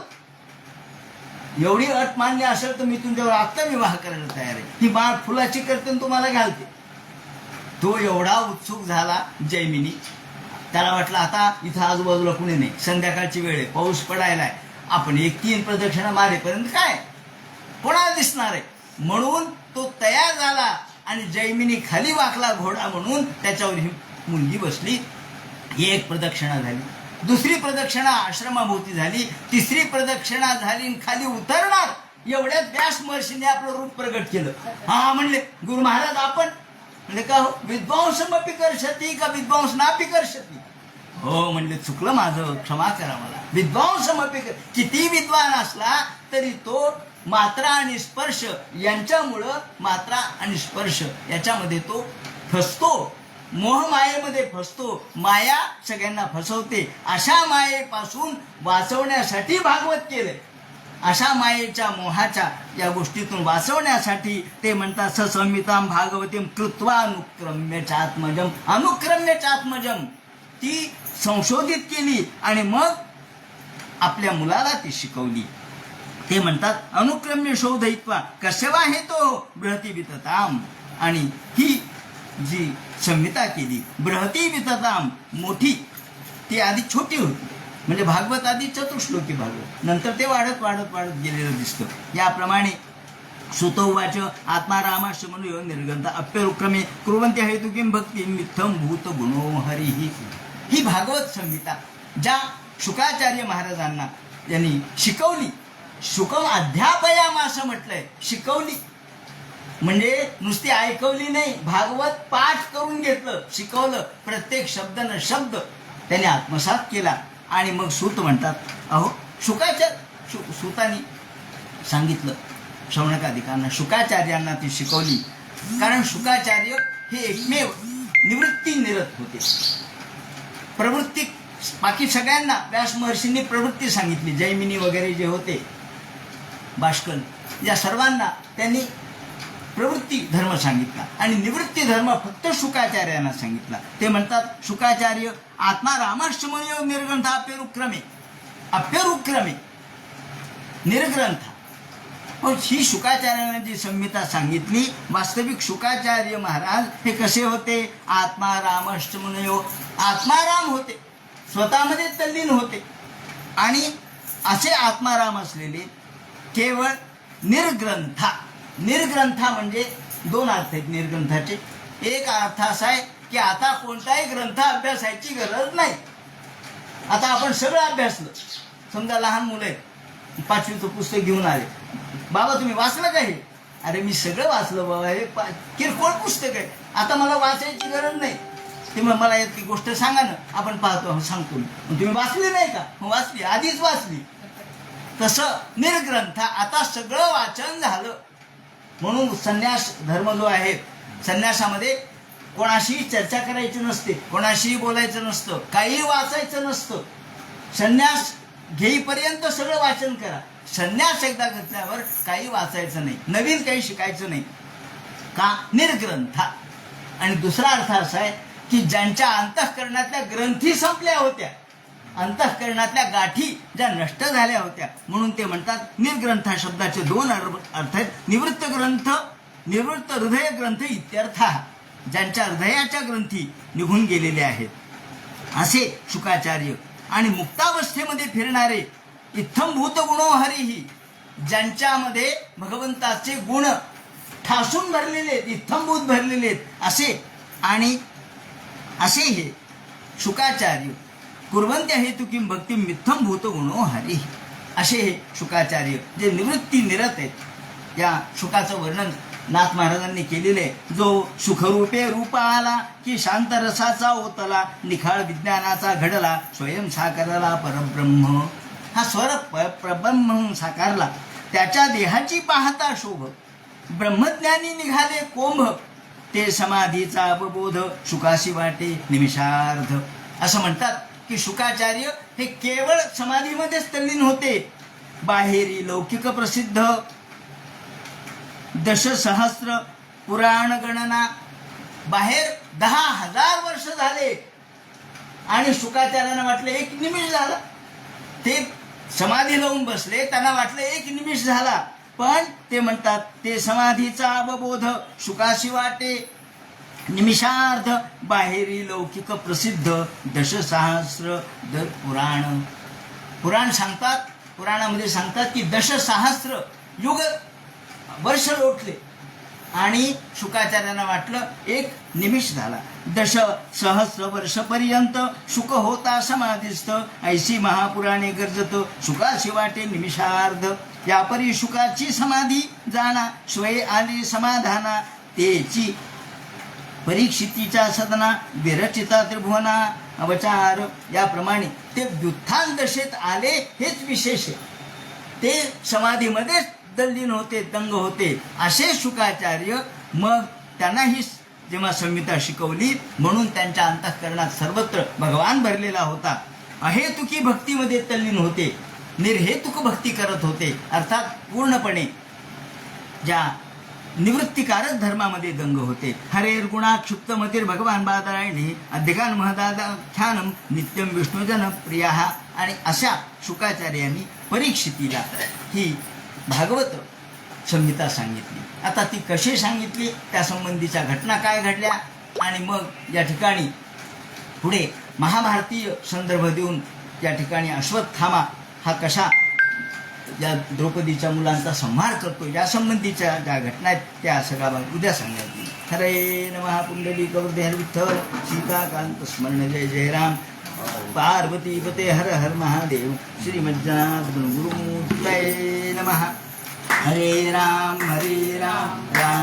एवढी अट मान्य असेल तर मी तुमच्यावर आत्ता विवाह करायला तयार आहे. ही बाळ फुलाची करते आणि तुम्हाला घालते. तो एवढा उत्सुक झाला जैमिनी. त्याला वाटलं आता इथं आजूबाजूला कुणी नाही, संध्याकाळची वेळ आहे, पाऊस पडायला आहे, आपण 3 प्रदक्षिणा मारेपर्यंत काय कोणाला दिसणार आहे. म्हणून तो तयार झाला आणि जैमिनी खाली वाकला घोडा म्हणून, त्याच्यावर ही मुलगी बसली. 1 प्रदक्षिणा झाली, 2री प्रदक्षिणा आश्रमाभोवती झाली, 3री प्रदक्षिणा झाली, खाली उतरणार एवढ्यात व्यास महर्षीने आपलं रूप प्रगट केलं. हा म्हणले गुरु महाराज आपण. म्हणजे का हो, विद्वांसमपि कर्षति का विद्वांस नापि कर्षति? हो म्हणले चुकलं माझं, क्षमा करा मला. विद्वांसमपि, किती विद्वान असला तरी तो मात्रा आणि स्पर्श यांच्यामुळं, मात्रा आणि स्पर्श याच्यामध्ये तो फसतो, मोहमायेमध्ये फसतो. माया सगळ्यांना फसवते. अशा मायेपासून वाचवण्यासाठी भागवत केलंय. अशा मायेच्या मोहाच्या या गोष्टीतून वाचवण्यासाठी ते म्हणतात ससंहितां भागवतीं कृत्वा अनुक्रम्य चात्मजम. अनुक्रम्य चात्मजम ती संशोधित केली आणि मग आपल्या मुलाला ती शिकवली. ते म्हणतात अनुक्रम्य शोधयित्वा कस्यवा हे तो बृहती वितताम. आणि ही जी संहिता केली बृहती वितताम, मोठी, ती आधी छोटी होती. म्हणजे भागवत आधी चतुश्लोकी भागवत, नंतर ते वाढत वाढत वाढत गेलेलं दिसतं. याप्रमाणे सुतोवाच आत्मारामाश्च मनुयो निर्गंध अप्यरुक्रमे कुर्वन्ते हेतुकिं भक्ती मिथ्थम भूत गुणो हरिहि. ही भागवत संहिता ज्या शुकाचार्य महाराजांना यांनी शिकवली, अध्यापयाम असं म्हटलंय, शिकवली म्हणजे नुसती ऐकवली नाही, भागवत पाठ करून घेतलं, शिकवलं. प्रत्येक शब्द न शब्द त्याने आत्मसात केला. आणि मग सूत म्हणतात, अहो सूतानी सांगितलं शौनकादिकांना, शुकाचार्यांना ती शिकवली. कारण शुकाचार्य हे एकमेव निवृत्ती निरत होते. प्रवृत्ती बाकी सगळ्यांना व्यास महर्षींनी प्रवृत्ती सांगितली. जैमिनी वगैरे जे होते, बाष्कल, या सर्वांना त्यांनी प्रवृत्ती धर्म सांगितला आणि निवृत्ती धर्म फक्त शुकाचार्यांना सांगितला. ते म्हणतात शुकाचार्य आत्मारामाश्च मनुयो निर्ग्रंथ अप्यरुक्रमे निर्ग्रंथ. ही शुकाचार्यांना जी संहिता सांगितली, वास्तविक शुकाचार्य महाराज हे कसे होते? आत्मारामाश्च मनुयो, आत्माराम होते, स्वतःमध्ये तल्लीन होते. आणि असे आत्माराम असलेले केवळ निर्ग्रंथा. निर्ग्रंथा म्हणजे 2 अर्थ आहेत निर्ग्रंथाचे. एक अर्थ असा आहे की आता कोणताही ग्रंथ अभ्यासायची गरज नाही. आता आपण सगळं अभ्यासलं. समजा लहान मुलं आहेत, 5वीचं पुस्तक घेऊन आले, बाबा तुम्ही वाचलं का हे? अरे मी सगळं वाचलं बाबा, हे किरकोळ पुस्तक आहे, आता मला वाचायची गरज नाही. ते मग मला ती गोष्ट सांगा ना, आपण पाहतो, सांगतो. मग तुम्ही वाचली नाही का? वाचली, आधीच वाचली. तसं निर्ग्रंथ आता सगळं वाचन झालं. म्हणून संन्यास धर्म जो आहे, संन्यासामध्ये कोणाशी चर्चा करायची नसते, कोणाशी बोलायचं नसतं, काही वाचायचं नसतं. संन्यास घेईपर्यंत सगळं वाचन करा. संन्यास एकदा घेतल्यावर काही वाचायचं नाही, नवीन काही शिकायचं नाही. का? निर्ग्रंथ. आणि दुसरा अर्थ असा आहे की ज्यांच्या अंतःकरणातल्या ग्रंथी संपल्या होत्या, अंतःकरणातल्या गाठी ज्या नष्ट झाल्या होत्या, म्हणून ते म्हणतात निर्ग्रंथ. शब्दाचे दोन अर्थ आहेत. निवृत्त ग्रंथ, निवृत्त हृदय ग्रंथ इत्यर्थ. ज्यांच्या हृदयाच्या ग्रंथी निघून गेलेले आहेत असे शुकाचार्य. आणि मुक्तावस्थेमध्ये फिरणारे इत्थंभूत गुणो हरिही, ज्यांच्यामध्ये भगवंताचे गुण ठासून भरलेले आहेत, इत्थंभूत भरलेले आहेत असे. आणि असे हे शुकाचार्य कुर्वन्त्य हेतु किं भक्ती मित्थंभूत गुणो हरिही, असे हे शुकाचार्य जे निवृत्ती निरत आहेत. या शुकाचं वर्णन नाथ महाराजांनी केलेले. जो सुखरूपे रूप आला की शांत रसाचा ओतला, निखाळ विज्ञानाचा घडला, स्वयं साकारला परब्रह्म. हा स्वर परब्रह्म साकारला. त्याच्या देहाची पाहता शोभ, ब्रह्मज्ञानी निघाले कोंभ. ते समाधीचा अवबोध शुकाशी वाटे निमिषार्ध. असं म्हणतात की शुकाचार्य हे केवळ समाधीमध्येच तल्लीन होते. बाहेरी लौकिक प्रसिद्ध दशसहस्र पुराण गणना, बाहेर 10,000 वर्ष झाले आणि शुकाचार्यांना वाटलं 1 निमिष झाला. ते समाधी लावून बसले, त्यांना वाटलं 1 निमिष झाला. पण ते म्हणतात ते समाधीचा अवबोध शुकाशी वाटे निमिषार्ध. बाहेरी लौकिक प्रसिद्ध दशसहस्र पुराण. पुराण सांगतात, पुराणामध्ये सांगतात की दशसहस्र युग वर्ष लोटले आणि शुकाचार्यांना वाटलं 1 निमिष झाला. दशसहस्र वर्षपर्यंत शुक होता समाधिस्थ, ऐशी महापुराणे गर्जत शुकाशी वाटे निमिषार्ध. यापरी शुकाची समाधी जाणा, स्वये आली समाधाना. तेची परीक्षितीच्या सदना, विरचिता त्रिभुवना अवचार. याप्रमाणे ते व्युत्थान दशेत आले, हेच विशेष आहे. ते समाधीमध्येच तल्लीन होते, दंग होते असे शुकाचार्य. मग त्यांनाही जेव्हा संहिता शिकवली, म्हणून त्यांच्या अंतःकरणात सर्वत्र भगवान भरलेला होता. अहेतुकी भक्तीमध्ये तल्लीन होते, निर्हेतुक भक्ती करत होते. अर्थात पूर्णपणे ज्या निवृत्तिकारक धर्मामध्ये दंग होते. हरेर गुणाक्षुप्त मतीर भगवान बादरायणी अधिकान महदाख्यानम नित्यम विष्णुजन प्रिया. आणि अशा शुकाचार्यांनी परीक्षितीला ही भागवत संहिता सांगितली. आता ती कशी सांगितली, त्या संबंधीच्या घटना काय घडल्या, आणि मग या ठिकाणी पुढे महाभारतीय संदर्भ देऊन या ठिकाणी अश्वत्थामा हा कशा या द्रौपदीच्या मुलांचा संहार करतो, या संबंधीच्या ज्या घटना आहेत त्या सगळ्या उद्या सांगण्यात येईल. हरे नमः. पुंडलिक वरदे विठ्ठल, सीताकांत स्मरण जय जय राम. पार्वती पते हर हर महादेव. श्रीमज्जनाथ गुरुमूर्तये नमः. हरे राम राम